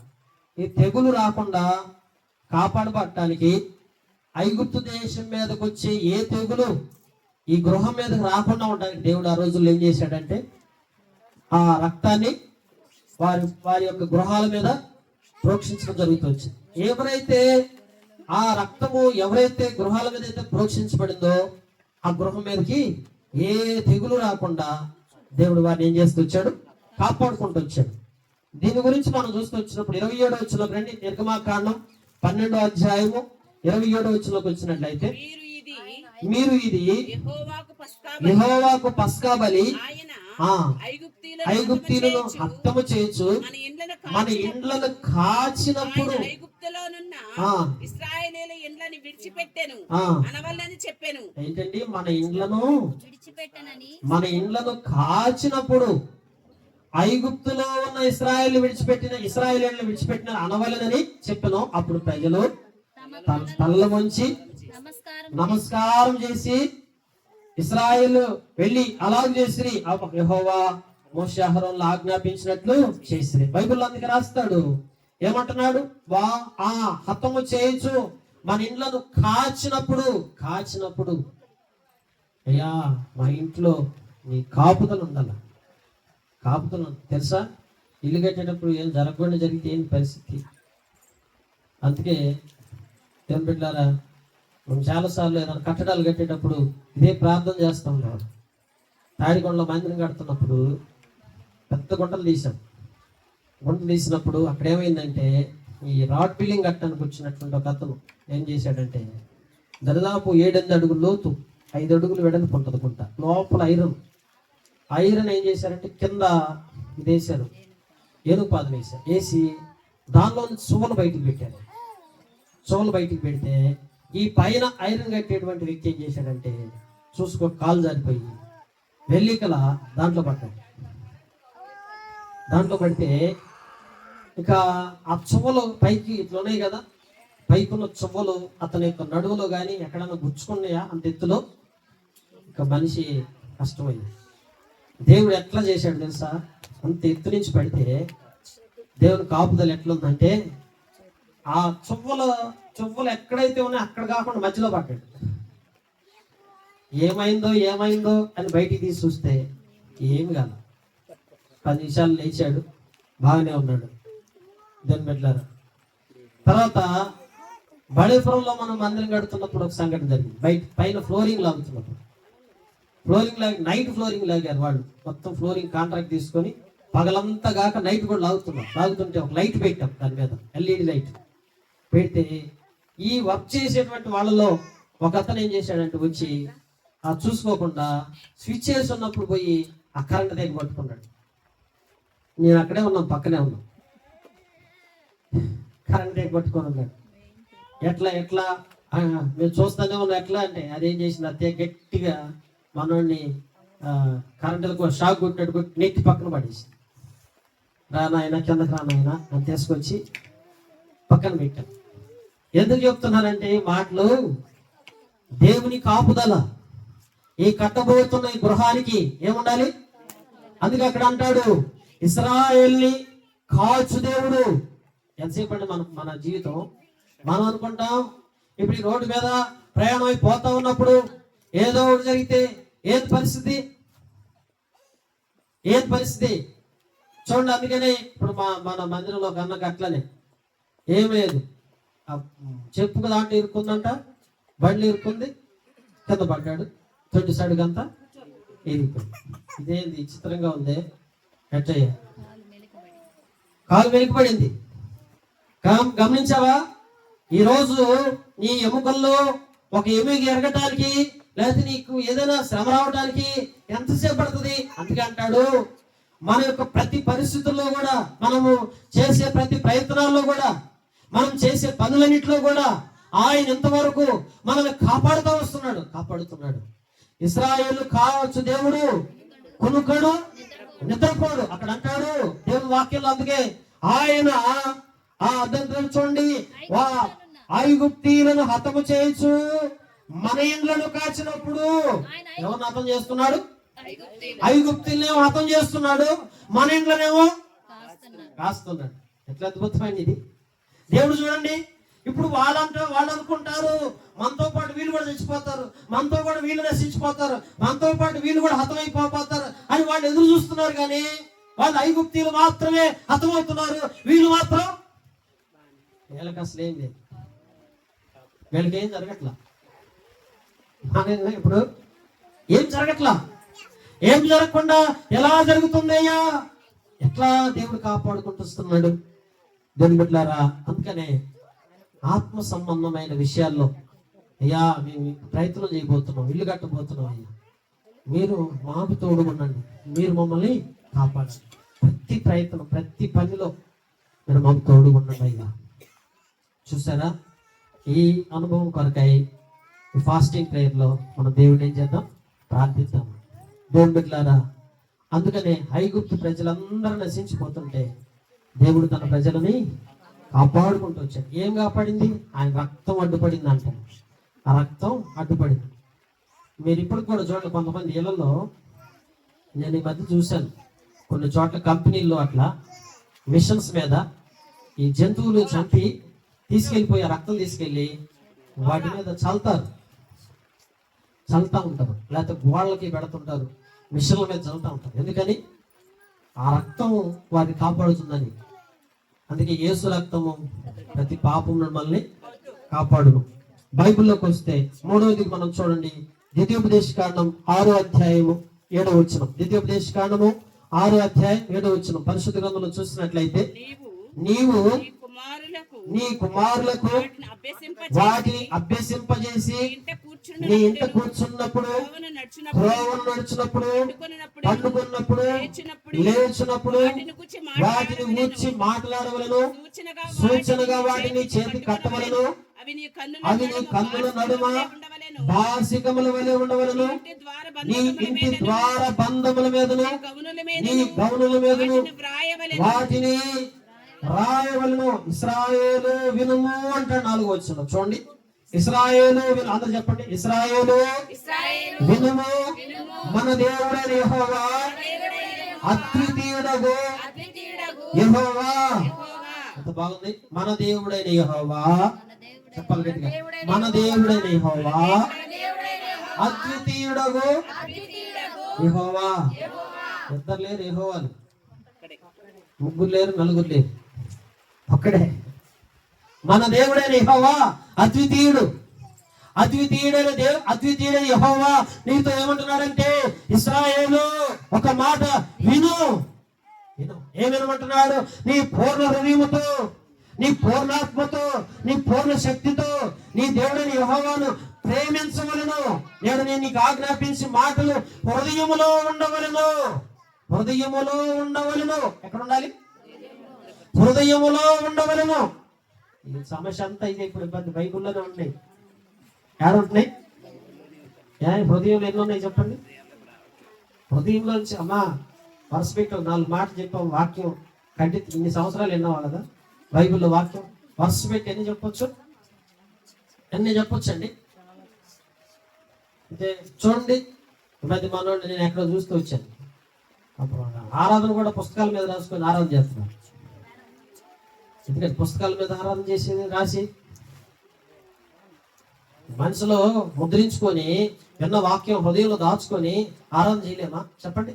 ఈ తెగులు రాకుండా కాపాడబడటానికి ఐగుప్తు దేశం మీదకి వచ్చే ఏ తెగులు ఈ గృహం మీదకి రాకుండా ఉండడానికి దేవుడు ఆ రోజుల్లో ఏం చేశాడంటే ఆ రక్తాన్ని వారి యొక్క గృహాల మీద ప్రోక్షించడం జరుగుతుంది. ఎవరైతే ఆ రక్తము ఎవరైతే గృహాల మీద అయితే ప్రోక్షించబడిందో ఆ గృహం మీదకి ఏ తెగులు రాకుండా దేవుడు వారిని ఏం చేస్తూ వచ్చాడు, కాపాడుకుంటూ వచ్చాడు. దీని గురించి మనం చూస్తూ వచ్చినప్పుడు 27వ వచనంలోకి రండి. నిర్గమాకాండం 12వ అధ్యాయము 27వ వచనంలోకి వచ్చినట్లయితే మీరు ఇది యెహోవాకు పస్కా బలి ఐగుప్తీయులను హతము చేయొచ్చు మన ఇండ్లను కాచినప్పుడు ఏంటండి మన ఇండ్లను కాచినప్పుడు ఐగుప్తులో ఉన్న ఇశ్రాయేలీయులను విడిచిపెట్టిన అనవలెనని చెప్పాను. అప్పుడు ప్రజలు తల్ల వంచి నమస్కారం చేసి ఇశ్రాయేలు వెళ్ళి అలాగ చేసిరి. యెహోవా మోషే అహరోనులు ఆజ్ఞాపించినట్లు చేసిరి. బైబిల్లో అందుకే రాస్తాడు, ఏమంటున్నాడు? హతము చేయొచ్చు మన ఇండ్లను కాచినప్పుడు అయ్యా మా ఇంట్లో నీ కాపుదలు ఉండాల. కాపుదలు తెలుసా? ఇల్లు కట్టేటప్పుడు ఏం జరగకుండా జరిగితే ఏం పరిస్థితి. అందుకే ఏం పెట్టారా, మనం చాలాసార్లు ఏదైనా కట్టడాలు కట్టేటప్పుడు ఇదే ప్రార్థన చేస్తూ ఉంటాం. తాడికొండలో మందిరం కడుతున్నప్పుడు పెద్ద గుంటలు తీసినప్పుడు అక్కడ ఏమైందంటే ఈ రాడ్ బిల్డింగ్ కట్టడానికి వచ్చినటువంటి ఒక అతను ఏం చేశాడంటే దాదాపు 7-8 అడుగుల లోతు 5 అడుగులు వెడల్పు ఉంటుంది కుంట, లోపల ఐరన్ ఏం చేశారంటే కింద ఇది వేశారు, ఏనుగుపాదం వేశారు. వేసి దానిలో చువ్వలు బయటికి పెట్టారు. చువ్వలు బయటికి పెడితే ఈ పైన ఐరన్ కట్టేటువంటి వ్యక్తి ఏం చేశాడంటే చూసుకో కాలు జారిపోయి వెల్లికల దాంట్లో పడ్డాడు. దాంట్లో పడితే ఇక ఆ చువ్వలు పైకి ఇట్లా ఉన్నాయి కదా, పైకున్న చువ్వలు అతని యొక్క నడువులో కానీ ఎక్కడైనా గుచ్చుకున్నాయా అంత ఎత్తులో, ఇక మనిషి కష్టమైంది. దేవుడు ఎట్లా చేశాడు తెలుసా, అంత ఎత్తు నుంచి పడితే దేవుని కాపుదల ఎట్లుందంటే ఆ చువ్వలు ఎక్కడైతే ఉన్నాయో అక్కడ కాకుండా మధ్యలో పడ్డాడు. ఏమైందో అని బయటికి తీసి చూస్తే ఏమి కాదు. 10 నిమిషాలు లేచాడు, బాగానే ఉన్నాడు. దేవుని బిడ్డలారా, తర్వాత బడేపురంలో మనం మందిరం కడుతున్నప్పుడు ఒక సంఘటన జరిగింది. పైన ఫ్లోరింగ్ లాగుతున్నప్పుడు నైట్ ఫ్లోరింగ్ లాగారు వాళ్ళు. మొత్తం ఫ్లోరింగ్ కాంట్రాక్ట్ తీసుకొని పగలంతా కాక నైట్ కూడా లాగుతుంటే ఒక లైట్ పెట్టాం దాని మీద, LED లైట్ పెడితే ఈ వర్క్ చేసేటువంటి వాళ్ళలో ఒక అతను ఏం చేశాడంటే వచ్చి ఆ చూసుకోకుండా స్విచ్ చేసి ఉన్నప్పుడు పోయి ఆ కరెంట్ దగ్గర పట్టుకున్నాడు. నేను అక్కడే ఉన్నాం, పక్కనే ఉన్నాం. కరెంట్ దగ్గర పట్టుకొని ఉన్నాడు. ఎట్లా మేము చూస్తూనే ఉన్నాం. ఎట్లా అంటే అదేం చేసింది, అదే గట్టిగా మనోడిని కరెంటులకు షాక్ కొట్టినట్టు నెత్తి పక్కన పడేసి, రానాయన కిందకి రానాయన అని తీసుకొచ్చి పక్కన పెట్టాను. ఎందుకు చెప్తున్నానంటే ఈ మాటలు, దేవుని కాపుదల ఈ కట్టబోతున్న ఈ గృహానికి ఏముండాలి. అందుకే అక్కడ అంటాడు, ఇశ్రాయేలుని కాచు దేవుడు. ఎంతసేపు అండి మన జీవితం మనం అనుకుంటాం. ఇప్పుడు ఈ రోడ్డు మీద ప్రయాణం అయిపోతా ఉన్నప్పుడు ఏదో ఒకటి జరిగితే ఏం పరిస్థితి చూడండి. అందుకనే ఇప్పుడు మన మందిరంలో కన్నా అట్లనే ఏం లేదు, చెప్పుకు దాంట్లో ఇరుక్కుందంట, బండ్లు ఇరుక్కుంది, కింద పడ్డాడు, తొట్టి సడుగంతా ఇరిగిపోయింది. ఇదేంది విచిత్రంగా ఉంది. ఎట్టయ్యా కాలు వెలికిపడింది. గమనించావా? ఈరోజు నీ ఎముకల్లో ఒక ఎముక ఎరగటానికి లేకపోతే నీకు ఏదైనా శ్రమ రావడానికి ఎంతసేపు పడుతుంది? అందుకే అంటాడు, మన యొక్క ప్రతి పరిస్థితుల్లో కూడా, మనము చేసే ప్రతి ప్రయత్నాల్లో కూడా, మనం చేసే పనులన్నింటిలో కూడా ఆయన ఎంతవరకు మనల్ని కాపాడుతున్నాడు. ఇశ్రాయేలు కావచ్చు దేవుడు, కొనుక్కడు నిద్రపోడు. అక్కడ అంటాడు దేవుని వాక్యంలో. అందుకే ఆయన ఆ అర్థం చూడండి, ఐగుప్తీయులను హతము చేయొచ్చు మన ఇండ్లను కాచినప్పుడు ఎవరిని హతం చేస్తున్నాడు? ఐగుప్తీయులనేమో హతం చేస్తున్నాడు, మన ఇండ్లనేమో కాస్తున్నాడు. ఎట్లా అద్భుతమైంది ఇది. దేవుడు చూడండి, ఇప్పుడు వాళ్ళు అనుకుంటారు మనతో పాటు వీళ్ళు కూడా చచ్చిపోతారు, మనతో పాటు వీళ్ళు నశించిపోతారు, మనతో పాటు వీళ్ళు కూడా హతమైపోతారు అని వాళ్ళు ఎదురు చూస్తున్నారు. కానీ వాళ్ళు ఐగుప్తీయులు మాత్రమే హతమవుతున్నారు, వీళ్ళు మాత్రం వీళ్ళకి అసలు ఏం లేదు, వీళ్ళకి ఏం జరగట్లా. ఇప్పుడు ఏం జరగకుండా ఎలా జరుగుతుందయ్యా? ఎట్లా దేవుడు కాపాడుకుంటున్నాడు దేవుని బిడ్డలారా. అందుకనే ఆత్మ సంబంధమైన విషయాల్లో అయ్యా మేము ప్రయత్నం చేయబోతున్నాం, ఇల్లు కట్టబోతున్నాం, అయ్యా మీరు మాకు తోడు ఉండండి, మీరు మమ్మల్ని కాపాడండి. ప్రతి ప్రయత్నం, ప్రతి పనిలో మీరు మాకు తోడు ఉండండి అయ్యా. చూసారా, ఈ అనుభవం కొరకై ఈ ఫాస్టింగ్ ప్రేయర్లో మన దేవుడిని ఏం చేద్దాం? ప్రార్థిద్దాం. దేవుని బిడ్డలారా, అందుకనే ఐగుప్తు ప్రజలందరూ నశించిపోతుంటే దేవుడు తన ప్రజలని కాపాడుకుంటూ వచ్చాడు. ఏం కాపాడింది? ఆయన రక్తం అడ్డుపడింది అంట. ఆ రక్తం అడ్డుపడింది. మీరు ఇప్పుడు కూడా చూడండి, కొంతమంది ఇళ్లలో నేను ఈ మధ్య చూశాను, కొన్ని చోట్ల కంపెనీల్లో అట్లా మిషన్స్ మీద ఈ జంతువులు చంపి తీసుకెళ్ళిపోయి ఆ రక్తం తీసుకెళ్ళి వాటి మీద చల్లుతా ఉంటారు, లేకపోతే గోళ్ళకి పెడుతుంటారు, మిషన్ల మీద చల్లుతూ ఉంటారు. ఎందుకని? ఆ రక్తం వారిని కాపాడుతుందని. అందుకే యేసు రక్తము ప్రతి పాపం మనల్ని కాపాడును. బైబిల్లోకి వస్తే 3వది మనం చూడండి, ద్వితీయోపదేశకాండం 6వ అధ్యాయము 7వ వచనం. ద్వితీయోపదేశకాండము 6వ అధ్యాయం 7వ వచనం. పరిశుద్ధ గ్రంథంలో చూసినట్లయితే, నీవు కుమారులకు వాటిని అభ్యసింపజేసి నీ ఇంట కూర్చున్నప్పుడు, త్రోవను నడిచినప్పుడు, పండుకున్నప్పుడు, లేచినప్పుడు వాటిని గూర్చి మాట్లాడవలను, సూచనగా వాటిని చేతి కట్టవలను. అవి నీ కన్నుల నడుమ బాసికముల వలె ఉండవలను. నీ ఇంటి ద్వార బంధముల మీదను, నీ గౌనుల మీదను వాటిని రాయవలను. ఇశ్రాయేలు వినుము అంటాడు 4వ వచనం. చూడండి, ఇశ్రాయేలు విను. అందరూ చెప్పండి, ఇశ్రాయేలు వినుము, మన దేవుడైన యెహోవా అద్వితీయుడగు యెహోవా. ఎంత బాగుంది, మన దేవుడైన యెహోవా. చెప్పాలి గట్టిగా, మన దేవుడైన యెహోవా అద్వితీయుడగు యెహోవా. ఇద్దరు లేరు యెహోవాలు, ముగ్గురు లేరు, నలుగురు లేరు, ఒక్కడే. మన దేవుడైన యెహోవా అద్వితీయుడు. అద్వితీయుడైన యెహోవా నీతో ఏమంటున్నాడంటే, ఇశ్రాయేలు ఒక మాట విను. ఏం వినమంటున్నాడు? నీ పూర్ణ హృదయముతో, నీ పూర్ణాత్మతో, నీ పూర్ణ శక్తితో నీ దేవుడైన యెహోవాను ప్రేమించవలను. నేను నీకు ఆజ్ఞాపించి మాటలు హృదయములో ఉండవలను. హృదయములో ఉండవలను. ఎక్కడ ఉండాలి? హృదయములో ఉండవలను. ఈ సమస్య అంతా ఇది ఇప్పుడు ఇబ్బంది బైబుల్లోనే ఉన్నాయి. ఏడుంటున్నాయి? హృదయంలో ఎన్ని ఉన్నాయి చెప్పండి? హృదయంలో నుంచి అమ్మా వరుస పెట్టి 4 మాటలు చెప్పాం. వాక్యం కంటి ఇన్ని సంవత్సరాలు విన్నావా కదా బైబిల్లో వాక్యం? వరుస పెట్టి ఎన్ని చెప్పొచ్చు? ఎన్ని చెప్పొచ్చు అండి? అంటే చూడండి, మధ్య మనోడిని నేను ఎక్కడ చూస్తూ వచ్చాను. అప్పుడు ఆరాధన కూడా పుస్తకాల మీద రాసుకొని ఆరాధన చేస్తున్నాను. ఎందుకంటే పుస్తకాల మీద ఆరాధన చేసేది రాసి మనసులో ముద్రించుకొని విన్న వాక్యం హృదయంలో దాచుకొని ఆరాధన చేయలేమా చెప్పండి?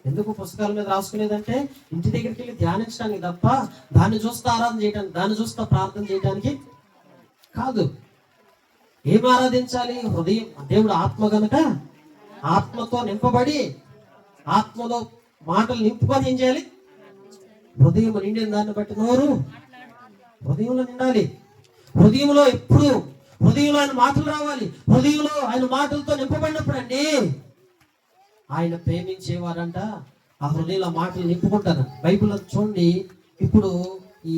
ఎందుకు పుస్తకాల మీద రాసుకునేదంటే ఇంటి దగ్గరికి వెళ్ళి ధ్యానించడానికి తప్ప దాన్ని చూస్తూ ఆరాధన చేయడానికి, దాన్ని చూస్తూ ప్రార్థన చేయడానికి కాదు. ఏం ఆరాధించాలి? హృదయం. దేవుడు ఆత్మ కనుక ఆత్మతో నింపబడి ఆత్మలో మాటలు నింపుకొని ఏం చేయాలి? హృదయం నిండిన దాన్ని బట్టి నోరు హృదయంలో నిండాలి. హృదయంలో ఎప్పుడు హృదయంలో ఆయన మాటలు రావాలి. హృదయంలో ఆయన మాటలతో నింపబడినప్పుడు అండి ఆయన ప్రేమించేవారంట ఆ హృదయంలో మాటలు నింపుకుంటారు. బైబిల్లో చూడండి, ఇప్పుడు ఈ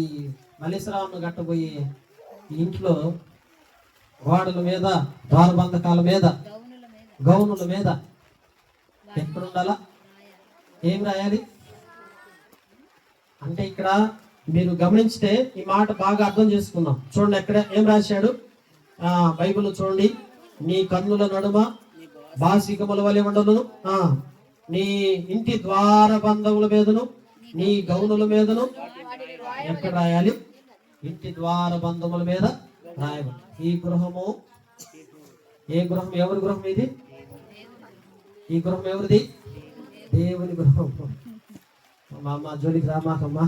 మల్లేశ్వరావును కట్టబోయే ఇంట్లో గోడల మీద, ద్వారబంధకాల మీద, గౌనుల మీద ఎక్కడ ఉండాలా? ఏం రాయాలి అంటే ఇక్కడ మీరు గమనించితే ఈ మాట బాగా అర్థం చేసుకుందాం. చూడండి, ఎక్కడ ఏం రాశాడు బైబిల్లో చూడండి. నీ కన్నుల నడుమ బాసికముల వలె ఉండను, నీ ఇంటి ద్వార బంధముల మీదను, నీ గౌనుల మీదను. ఎక్కడ రాయాలి? ఇంటి ద్వార బంధముల మీద రాయబడి. ఈ గృహము, ఏ గృహం? ఎవరి గృహం ఇది? ఈ గృహం ఎవరిది? దేవుని గృహం. మా అమ్మ జోలికి రామాకమ్మా.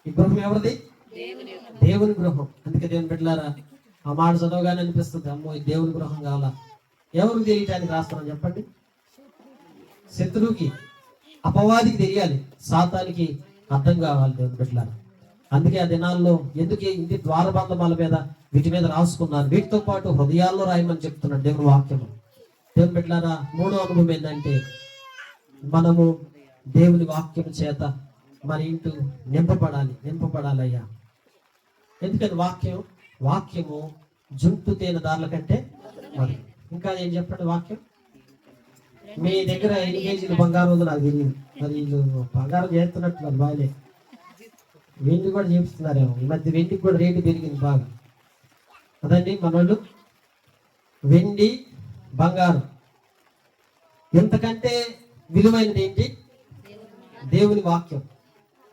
ఈ గృహం ఎవరిది? దేవుని గృహం. అందుకే దేవుని బిడ్డలారా ఆ మాట చదవగానే అనిపిస్తుంది, అమ్మో ఈ దేవుని గృహం కావాలా. ఎవరికి తెలియటానికి రాస్తున్నాం చెప్పండి? శత్రువుకి, అపవాదికి తెలియాలి, సాతానికి అర్థం కావాలి దేవుని బిడ్డలారా. అందుకే ఆ దినాల్లో ఎందుకు ఇంటి ద్వారబంధమాల మీద వీటి మీద రాసుకున్నారు. వీటితో పాటు హృదయాల్లో రాయమని చెప్తున్నాడు దేవుని వాక్యము. దేవుని బిడ్డలారా, 3వ అనుభవం ఏంటంటే మనము దేవుని వాక్యం చేత మన ఇంటి నింపబడాలయ్యా. ఎందుకని వాక్యము జుంటు తేనె దారుల కంటే మరి. ఇంకా ఏం చెప్పండి వాక్యం? మీ దగ్గర ఎన్ని కేజీలు బంగారం ఉందో నాకు తెలియదు. మరి వీళ్ళు బంగారం చేస్తున్నట్టున్నారు బాగానే. వెండి కూడా చేపిస్తున్నారేమో. ఈ మధ్య వెండికి కూడా రేటు పెరిగింది బాగా అదండి. మనోళ్ళు వెండి, బంగారం ఎంతకంటే విలువైనది ఏంటి? దేవుని వాక్యం.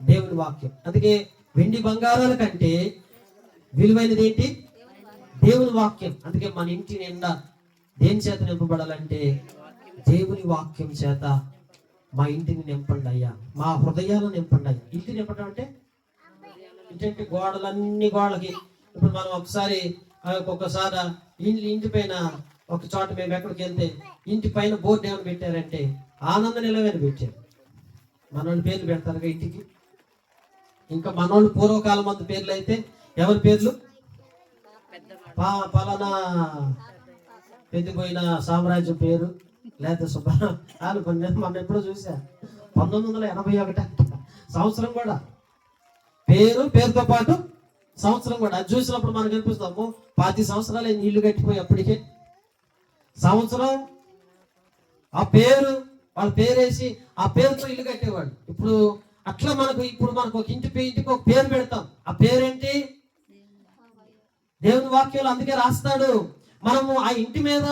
దేవుని వాక్యం. అందుకే వెండి బంగారాల కంటే విలువైనది ఏంటి? దేవుని వాక్యం. అందుకే మన ఇంటి నిండా దేని చేత నింపబడాలంటే దేవుని వాక్యం చేత మా ఇంటిని నింపండి అయ్యా, మా హృదయాలను నింపండి అయ్యా. ఇంటి నింపడం అంటే ఇంటి గోడలకి ఇప్పుడు మనం ఒక్కసారి ఇంటి పైన ఒక చోట మేము ఎక్కడికి వెళ్తే ఇంటి పైన బోర్డు ఏమైనా పెట్టారంటే ఆనంద నిలవేని పెట్టారు. మన పేర్లు పెడతారుగా ఇంటికి. ఇంకా మనోళ్ళు పూర్వకాలం మంది పేర్లు అయితే ఎవరి పేర్లు? పలానా పెద్దపోయిన సామ్రాజ్యం పేరు, లేకపోతే మనం ఎప్పుడో చూసా 1981 సంవత్సరం కూడా పేరుతో పాటు సంవత్సరం కూడా. అది చూసినప్పుడు మనకు అనిపిస్తాము 10 సంవత్సరాలు నీళ్లు కట్టిపోయి అప్పటికే సంవత్సరం ఆ పేరు వాళ్ళ పేరేసి ఆ పేరుతో ఇల్లు కట్టేవాడు. ఇప్పుడు అట్లా మనకు ఒక ఇంటికి ఒక పేరు పెడతాం. ఆ పేరేంటి? దేవుని వాక్యాలు అందుకే రాస్తాడు. మనము ఆ ఇంటి మీద,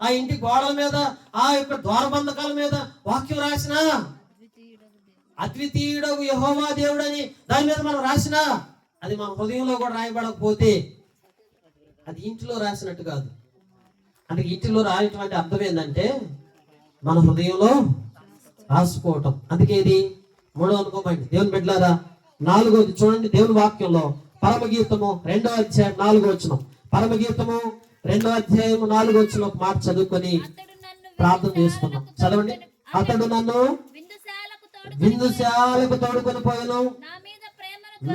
ఆ ఇంటి గోడల మీద, ఆ యొక్క ద్వారబంధకాల మీద వాక్యం రాసినా అద్వితీయుడగు యెహోవా దేవుడని దాని మీద మనం రాసినా అది మన హృదయంలో కూడా రాయబడకపోతే అది ఇంటిలో రాసినట్టు కాదు. అంటే ఇంటిలో రాయటం అంటే అర్థం ఏంటంటే మన హృదయంలో రాసుకోవటం. అందుకే ఇది 3వ అనుకోమండి. దేవుని బిడ్డలారా, 4వది చూడండి. దేవుని వాక్యంలో పరమగీతము 2వ అధ్యాయం 4వ వచనం. పరమగీతము 2వ అధ్యాయం 4వ వచనం ఒక మాట చదువుకొని ప్రార్థన చేసుకున్నాం. చదవండి. అతడు నన్ను విందుశాలకు తోడుకొని పోయాను,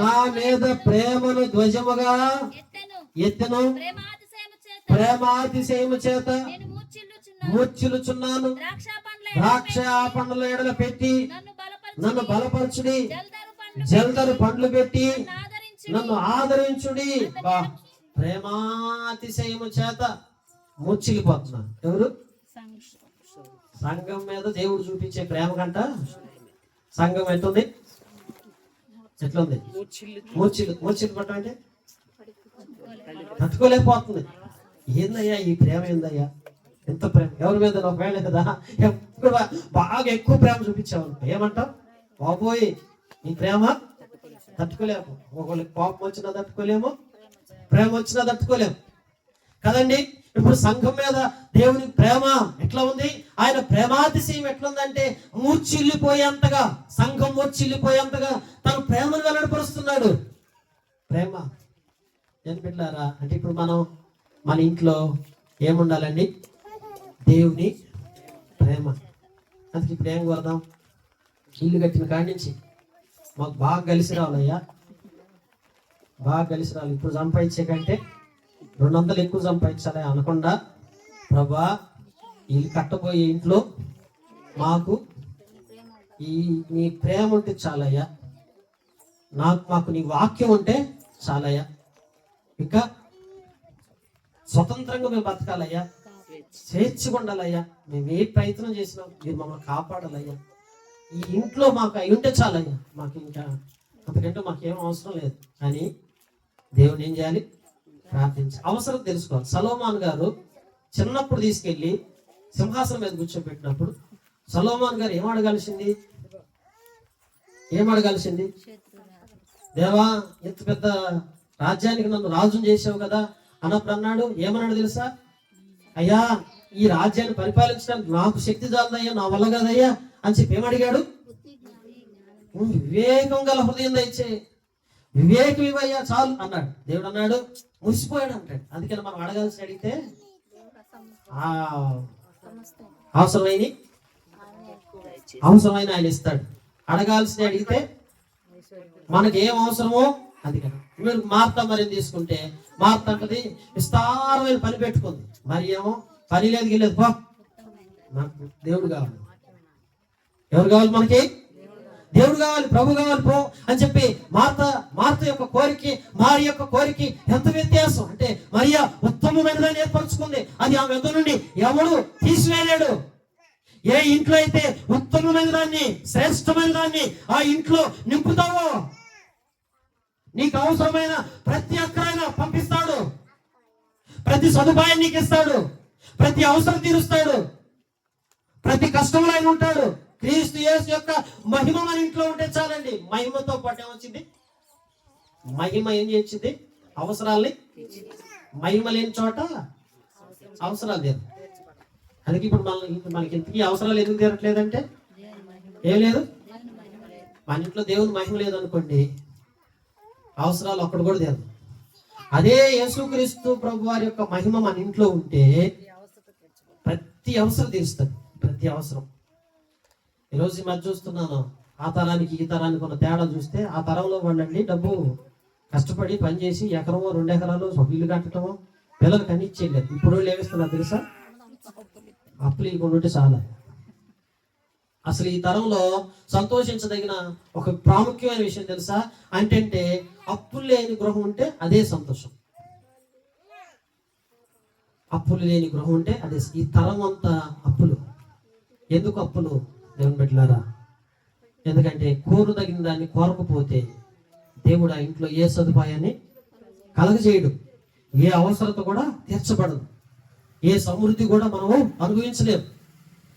నా మీద ప్రేమను ధ్వజముగా ఎత్తెను, ప్రేమాతిశయము చేత మూర్ఛిల్లుచున్నాను, ద్రాక్ష పండ్ల ఎడల పెట్టి నన్ను బలపరచుడి, జల్దరు పండ్లు పెట్టి నన్ను ఆదరించుడి. ప్రేమాతిశయము చేత మూర్ఛిల్లిపోతున్నాను. ఎవరు? సంఘం మీద దేవుడు చూపించే ప్రేమ కంట సంఘం ఎట్లుంది? మూర్ఛిల్లిపోవటం అంటే తట్టుకోలేకపోతుంది. ఏందయ్యా ఈ ప్రేమ? ఏందయ్యా ఎంత ప్రేమ? ఎవరి మీద? ఒకవేళ కదా ఎప్పుడు బాగా ఎక్కువ ప్రేమ చూపించావు ఏమంటావు? బాబోయ్ ఈ ప్రేమ తట్టుకోలేము. ఒకళ్ళకి కోపం వచ్చినా తట్టుకోలేము, ప్రేమ వచ్చినా తట్టుకోలేము కదండి. ఇప్పుడు సంఘం మీద దేవుని ప్రేమ ఎట్లా ఉంది? ఆయన ప్రేమాతిశయం ఎట్లుందంటే మూర్ఛిల్లిపోయేంతగా, సంఘం మూర్ఛిల్లిపోయేంతగా తన ప్రేమను వెల్లడిపరుస్తున్నాడు. ప్రేమ ఏం పెట్టారా అంటే ఇప్పుడు మన ఇంట్లో ఏముండాలండి? దేవుని ప్రేమ. అందుకే ఇప్పుడు ఏం కోరదాం? ఇల్లు కట్టిన కాడి నుంచి మాకు బాగా కలిసి రావాలయ్యా, బాగా కలిసి రావాలి. ఇప్పుడు సంపాదించే కంటే 200 ఎక్కువ సంపాదించాలి అనకుండా, ప్రభా ఇల్లు కట్టబోయే ఇంట్లో మాకు నీ ప్రేమ ఉంటే చాలయ్యా, మాకు నీ వాక్యం ఉంటే చాలయ్యా, ఇంకా స్వతంత్రంగా మేము బతకాలయ్యా, స్వేచ్ఛగా ఉండాలయ్యా, మేము ఏ ప్రయత్నం చేసినా మీరు మమ్మల్ని కాపాడాలయ్యా, ఈ ఇంట్లో మాకు అయి ఉంటే చాలయ్యా, మాకు ఇంకా అంతకంటే మాకేం అవసరం లేదు అని దేవుని ఏం చేయాలి? ప్రార్థించాలి. అవసరం తెలుసుకోవాలి. సొలొమోను గారు చిన్నప్పుడు తీసుకెళ్ళి సింహాసనం మీద కూర్చోబెట్టినప్పుడు సొలొమోను గారు ఏం అడగాల్సింది? దేవా ఇంత పెద్ద రాజ్యానికి నన్ను రాజుని చేసావు కదా అన్నప్పుడు అన్నాడు. ఏమన్నాడు తెలుసా? అయ్యా ఈ రాజ్యాన్ని పరిపాలించడానికి నాకు శక్తి చాలదయ్యా, నా వల్ల కదయ్యా అని చెప్పి ఏమడిగాడు? వివేకం గల హృదయం దయచే, వివేకం ఇవయ్యా చాలు అన్నాడు. దేవుడు అన్నాడు మురిసిపోయాడు అంటాడు. అందుకని మనం అడగాల్సి అడిగితే అవసరమైన ఆయన ఇస్తాడు. అడగాల్సి అడిగితే మనకి ఏం అవసరమో అది కదా. మీరు మార్త మరి తీసుకుంటే మార్త అంటది విస్తారమైన పని పెట్టుకుంది, మరి ఏమో పని లేదు గెలేదు, పో నాకు దేవుడు కావాలి. ఎవరు కావాలి? మనకి దేవుడు కావాలి, ప్రభు కావాలి, పో అని చెప్పి మార్త యొక్క కోరిక మారి యొక్క కోరిక ఎంత వ్యత్యాసం అంటే మరియా ఉత్తమమైన దాన్ని ఏర్పరచుకుంది. అది ఆమె ఎదురు నుండి ఎవడు తీసివేయలేడు. ఏ ఇంట్లో అయితే ఉత్తమమైన దాన్ని, శ్రేష్టమైన దాన్ని ఆ ఇంట్లో నింపుతావో నీకు అవసరమైన ప్రతి అక్కరైనా పంపిస్తాడు, ప్రతి సదుపాయం నీకు ఇస్తాడు, ప్రతి అవసరం తీరుస్తాడు, ప్రతి కష్టంలో ఆయన ఉంటాడు. క్రీస్తు యేసు యొక్క మహిమ మన ఇంట్లో ఉంటే చాలండి. మహిమతో పాటు ఏమొచ్చింది? మహిమ ఏం చేసింది? అవసరాల్ని. మహిమ లేని చోట అవసరాలు తీరు. అందుకే ఇప్పుడు మనకి ఇంతకీ అవసరాలు ఎందుకు తీరట్లేదంటే ఏం లేదు, మన ఇంట్లో దేవుని మహిమ లేదనుకోండి, అవసరాలు ఒక్కడు కూడా తీరదు. అదే యేసుక్రీస్తు ప్రభు వారి యొక్క మహిమ మన ఇంట్లో ఉంటే ప్రతి అవసరం తీరుస్తుంది. ప్రతి అవసరం. ఈరోజు ఈ మధ్య చూస్తున్నాను, ఆ తరానికి ఈ తరానికి ఉన్న తేడా చూస్తే ఆ తరంలో వాళ్ళండి డబ్బు కష్టపడి పనిచేసి ఎకరమో 2 ఎకరాలు ఇల్లు కట్టడమో పిల్లలకి అన్ని ఇచ్చేయలేదు. ఇప్పుడు వాళ్ళు ఏమిస్తున్నారు తెలుసా? అప్పులు ఇవ్వకుంటే చాలా. అసలు ఈ తరంలో సంతోషించదగిన ఒక ప్రాముఖ్యమైన విషయం తెలుసా? అంటే అప్పులు లేని గృహం ఉంటే అదే సంతోషం. అప్పులు లేని గృహం ఉంటే అదే. ఈ తరం అంతా అప్పులు. ఎందుకు అప్పులు దేవుని బిడ్డలారా? ఎందుకంటే కోరుదగిన దాన్ని కోరకపోతే దేవుడు ఆ ఇంట్లో ఏ సదుపాయాన్ని కలగజేయడు, ఏ అవసరత కూడా తీర్చబడదు, ఏ సమృద్ధి కూడా మనము అనుభవించలేము,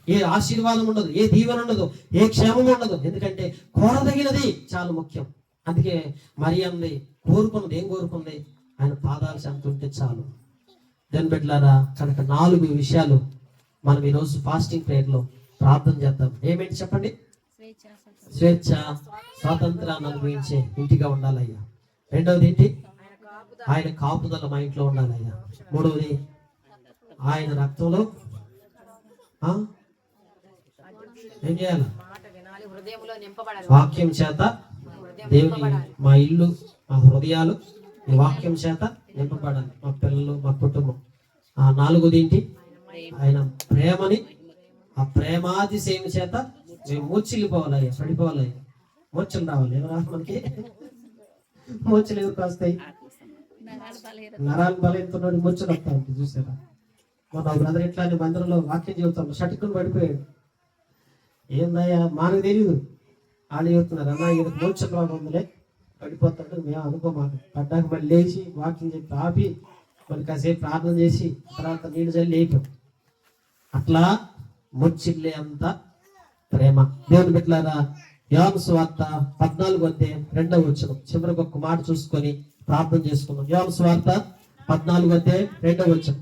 ఏ ఆశీర్వాదం ఉండదు, ఏ దీవెన ఉండదు, ఏ క్షేమం ఉండదు. ఎందుకంటే కోరదగినది చాలా ముఖ్యం. అందుకే మరి అంది కోరుకున్నది ఏం కోరుకుంది? ఆయన పాదాలు చెందుతుంటే చాలు. దాని బిడ్డలారా, కనుక 4 విషయాలు మనం ఈరోజు ఫాస్టింగ్ ప్రేయర్లో ప్రార్థన చేద్దాం. ఏమేంటి చెప్పండి? స్వేచ్ఛ, స్వాతంత్రాన్ని అనుభవించే ఇంటిగా ఉండాలయ్యా. రెండవది ఏంటి? ఆయన కాపుదల మా ఇంట్లో ఉండాలయ్యా. మూడవది ఆయన రక్తంలో ఏం చేయాలి? వాక్యం చేత దేవుని మా ఇల్లు, మా హృదయాలు ఈ వాక్యం చేత నింపబడాలి. మా పిల్లలు, మా కుటుంబం. 4వది ఏంటి? ఆయన ప్రేమని, ఆ ప్రేమాతిశయం చేత మేము మూర్చిల్లిపోవాలయ్యా, పడిపోవాలయ్యా. మూర్చలు రావాలి. ఎవరా మనకి మూర్చలు ఎవరికి వస్తాయి? నరాలు బలైతున్నాడు, మూర్చలు వస్తా ఉంటుంది. చూసారా? మన బ్రదర్ ఇట్లా మందిరంలో వాక్యం చెబుతాం, షటుకుని పడిపోయాడు. ఏందయ్యా మనకు తెలియదు, వాళ్ళు చెబుతున్నారు. అన్నా ఈయనకు మూర్చలు రాకుందిలే, పడిపోతాడు. మేము అనుకోమాకు. పడ్డాక మళ్ళీ లేచి వాక్యం చెప్పి ఆపి మళ్ళీ కాసేపు ప్రార్థన చేసి తర్వాత నీళ్ళు చల్లి అయిపోయాం. అట్లా మూర్చిల్లే అంత ప్రేమ. దేవుని బిడ్డలారా, యోహాను సువార్త 14:2 చివరికి ఒక మాట చూసుకొని ప్రార్థన చేసుకుందాం. యోహాను సువార్త 14:2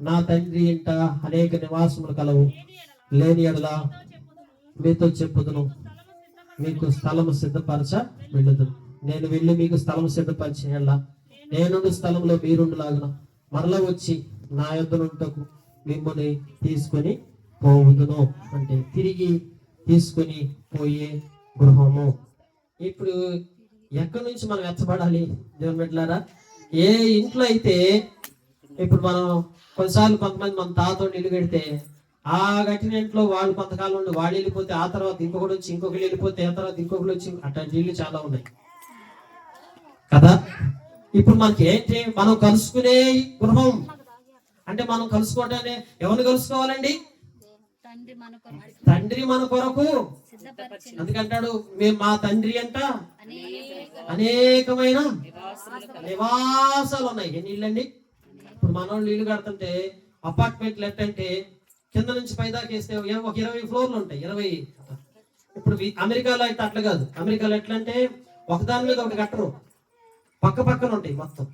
నా తండ్రి ఇంట అనేక నివాసములు కలవు, లేని ఎడల మీతో చెప్పుదును, మీకు స్థలము సిద్ధపరచ వెళ్ళుదును. నేను వెళ్ళి మీకు స్థలము సిద్ధపరిచేయాల, నేనుండు స్థలంలో మీరుండులాగున మరలా వచ్చి నా యొద్దనుంటకు మిమ్మల్ని తీసుకొని పోవుదును. అంటే తిరిగి తీసుకొని పోయే గృహము. ఇప్పుడు ఎక్కడి నుంచి మనం ఎత్తబడాలి దేవుని బిడ్డలారా? ఏ ఇంట్లో అయితే ఇప్పుడు మనం కొన్నిసార్లు కొంతమంది మన తాతో ఇల్లు కడితే ఆ కట్టిన ఇంట్లో వాళ్ళు కొంతకాలం ఉండి వాడు వెళ్ళిపోతే ఆ తర్వాత ఇంకొకటి వచ్చి ఇంకొకరు వెళ్ళిపోతే ఆ తర్వాత ఇంకొకరు వచ్చి అట్లాంటి ఇల్లు చాలా ఉన్నాయి కదా. ఇప్పుడు మనకి ఏంటి? మనం కలుసుకునే గృహం అంటే మనం కలుసుకోవటాన్ని ఎవరిని కలుసుకోవాలండి? తండ్రి మన కొరకు. అందుకంటాడు మేము మా తండ్రి అంట అనేకమైన నివాసాలు ఉన్నాయి. ఎన్ని ఇళ్ళండి? ఇప్పుడు మనోళ్ళు ఇల్లు కడుతుంటే అపార్ట్మెంట్లు ఎట్టంటే కింద నుంచి పైదాకా వేస్తే ఒక 20 ఫ్లోర్లు ఉంటాయి. 20. ఇప్పుడు అమెరికాలో అయితే అట్లా కాదు. అమెరికాలో ఎట్లా అంటే ఒకదాని మీద ఒకటి కట్టరు, పక్క పక్కన ఉంటాయి. మొత్తం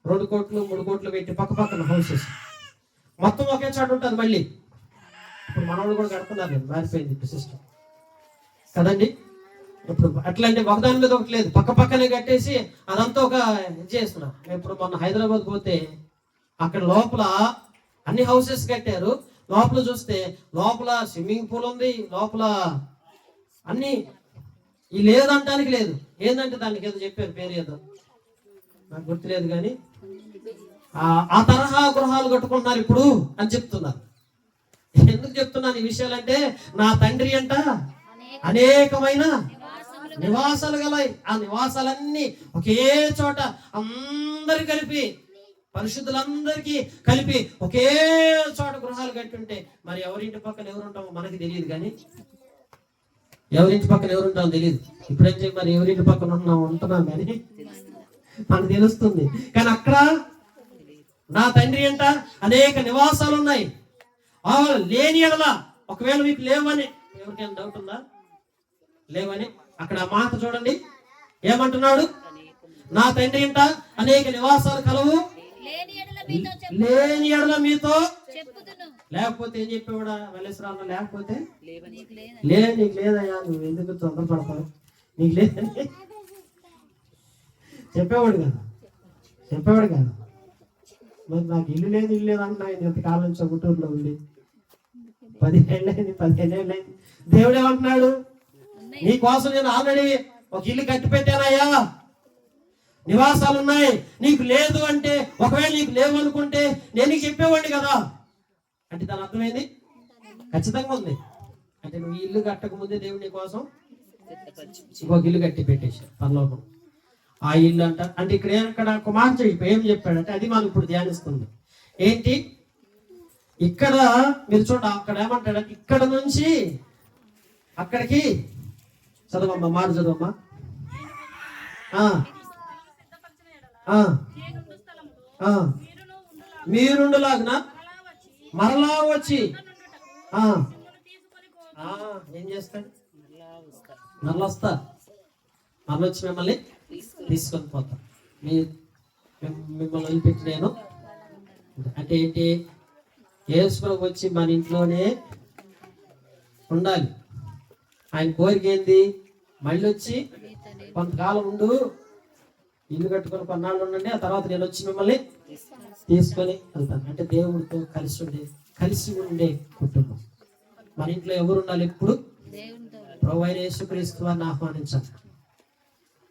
2 కోట్లు 3 కోట్లు పెట్టి పక్క పక్కన హౌసెస్ మొత్తం ఒకే చోట ఉంటుంది. మళ్ళీ ఇప్పుడు మనోళ్ళు కూడా కడుతున్నారు, మారిపోయింది ఇప్పుడు సిస్టమ్ కదండి. ఇప్పుడు అట్లా అంటే ఒకదాని మీద ఒకటి లేదు, పక్క పక్కనే కట్టేసి అదంతా ఒక ఇది చేస్తున్నారు. ఇప్పుడు మొన్న హైదరాబాద్ పోతే అక్కడ లోపల అన్ని హౌసెస్ కట్టారు. లోపల చూస్తే లోపల స్విమ్మింగ్ పూల్ ఉంది, లోపల అన్ని. ఈ లేదంటానికి లేదు. ఏంటంటే దానికి ఏదో చెప్పారు, పేరు ఏదో నాకు గుర్తులేదు, కానీ ఆ తరహా గృహాలు కట్టుకుంటున్నారు ఇప్పుడు అని చెప్తున్నారు. ఎందుకు చెప్తున్నాను ఈ విషయాలంటే నా తండ్రి అంట అనేకమైన నివాసాలు గలయి. ఆ నివాసాలన్నీ ఒకే చోట అందరు కలిపి, పరిశుద్ధులందరికీ కలిపి ఒకే చోట గృహాలు కట్టుంటే మరి ఎవరింటి పక్కన ఎవరు ఉంటామో మనకి తెలియదు. కానీ ఎవరింటి పక్కన ఎవరు ఉంటామో తెలియదు. ఇప్పుడైతే మరి ఎవరింటి పక్కన ఉంటున్నాం కానీ మనకు తెలుస్తుంది. కానీ అక్కడ నా తండ్రి అంట అనేక నివాసాలు ఉన్నాయి. లేని ఎడల, ఒకవేళ మీకు లేవని ఎవరికైనా డౌట్ ఉందా? లేవని అక్కడ ఆ మాట చూడండి, ఏమంటున్నాడు? నా తండ్రి ఇంట అనేక నివాసాలు కలవు, లేని ఎడల మీతో. లేకపోతే ఏం చెప్పేవాడా మల్లేశ్వరరావు? లేకపోతే నీకు లేదయ్యా, నువ్వు ఎందుకు తొందరపడతావు, నీకు లేదని చెప్పేవాడు కదా. మరి నాకు ఇల్లు లేదు అంటున్నా ఎంతకాలం నుంచి గుంటూరులో ఉండి. 15 ఏళ్ళైంది 15 ఏళ్ళైంది. దేవుడు ఏమంటున్నాడు, నీ కోసం నేను ఆల్రెడీ ఒక ఇల్లు కట్టి పెట్టానయ్యా, నివాసాలు ఉన్నాయి. నీకు లేదు అంటే, ఒకవేళ నీకు లేవు అనుకుంటే నేను నీకు చెప్పేవాడిని కదా. అంటే దాని అర్థమైంది, ఖచ్చితంగా ఉంది. అంటే నువ్వు ఇల్లు కట్టక ముందే దేవుడి నీ కోసం ఇంకొక ఇల్లు కట్టి పెట్టేశాడు పరలోకం. ఆ ఇల్లు అంటే ఇక్కడ కుమార్తె ఏం చెప్పాడంటే, అది మనం ఇప్పుడు ధ్యానిస్తుంది. ఏంటి ఇక్కడ మీరు చూడ, అక్కడ ఏమంటాడంటే, ఇక్కడ నుంచి అక్కడికి చదవమ్మా, మాట చదవమ్మా. మీరుండులాగున మరలా వచ్చి ఏం చేస్తాడు, మరలొస్తా, మరలొచ్చి మిమ్మల్ని తీసుకొని పోతా. మిమ్మల్ని వదిలిపెట్టి నేను అంటే ఏంటి, యేసుప్రభు వచ్చి మన ఇంట్లోనే ఉండాలి. ఆయన కోరిక ఏంది, మళ్ళీ వచ్చి కొంతకాలం ఉండు, ఇల్లు కట్టుకొని కొన్నాళ్ళు ఉండండి, ఆ తర్వాత నేను వచ్చి మిమ్మల్ని తీసుకొని వెళ్తాను. అంటే దేవుడితో కలిసి ఉండే కుటుంబం. మన ఇంట్లో ఎవరు ఉండాలి, ఎప్పుడు ప్రభువైన యేసుక్రీస్తు వారిని ఆహ్వానించాలి.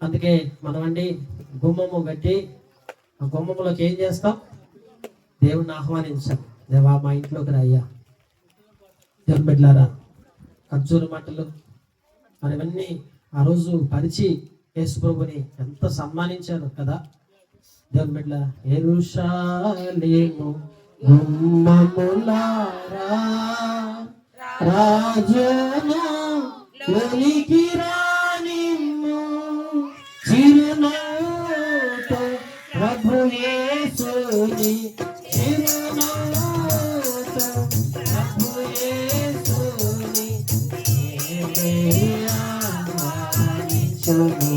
అందుకే మనం అండి గుమ్మము కట్టి ఆ గుమ్మములోకి ఏం చేస్తాం, దేవుడిని ఆహ్వానించాలి. దేవా మా ఇంట్లోకి రాయ్యా. దేవుని బిడ్డలారా, ఖర్జూర మాటలు మరి ఇవన్నీ ఆ రోజు పరిచి యేసుప్రభుని ఎంత సన్మానించారు కదా. దేవుని బిడ్డ, యెరూషలేము గుమ్మములారా రాజును లోనికి రానిమ్ము, చిరునవ్వుతో ప్రభు యేసుని చిరునవ్వుతో ప్రభు యేసుని ఆహ్వానించుము,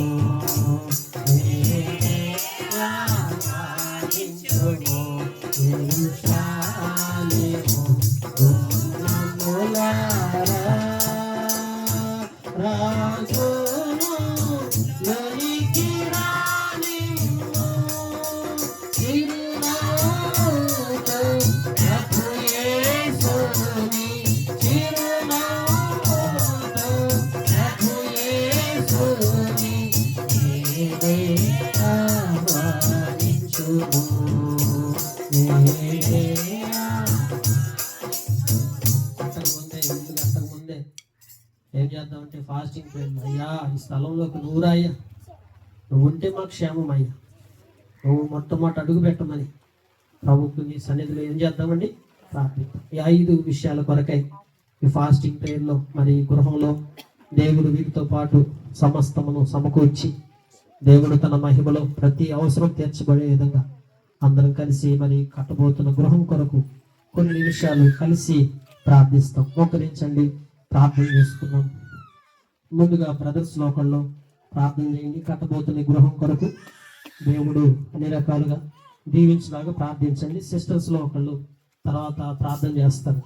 ఆహ్వానించుము. యెరూషలేము గుమ్మములారా రాజును లోనికి రానిమ్ము, చిరునవ్వుతో ప్రభు యేసుని చిరునవ్వుతో ప్రభు యేసుని ఆహ్వానించుము. కట్టకముందే ఏం చేద్దామంటే ఫాస్టింగ్ ప్రేయర్. అయ్యా ఈ స్థలంలోకి నువ్వు రాయ్యా, నువ్వు ఉంటే మాకు క్షేమం అయ్యా, నువ్వు మొట్టమొదటి అడుగు పెట్టమని ప్రభుకు నీ సన్నిధిలో ఏం చేద్దామండి, ప్రార్థిద్దాం. ఈ 5 విషయాల కొరకై ఈ ఫాస్టింగ్ ప్రేయర్లో మరి గృహంలో దేవుడు వీటితో పాటు సమస్తమును సమకూర్చి దేవుడు తన మహిమలో ప్రతి అవసరం తీర్చబడే విధంగా అందరం కలిసి మరి కట్టబోతున్న గృహం కొరకు కొన్ని నిమిషాలు కలిసి ప్రార్థిస్తాం. మోకరించండి, ప్రార్థన చేసుకున్నాం. ముందుగా బ్రదర్స్ లోకల్లో ప్రార్థన చేయండి. కట్టబోతున్న గృహం కొరకు దేవుడు అన్ని రకాలుగా దీవించలాగా ప్రార్థించండి. సిస్టర్స్ లోకళ్ళు తర్వాత ప్రార్థన చేస్తారు.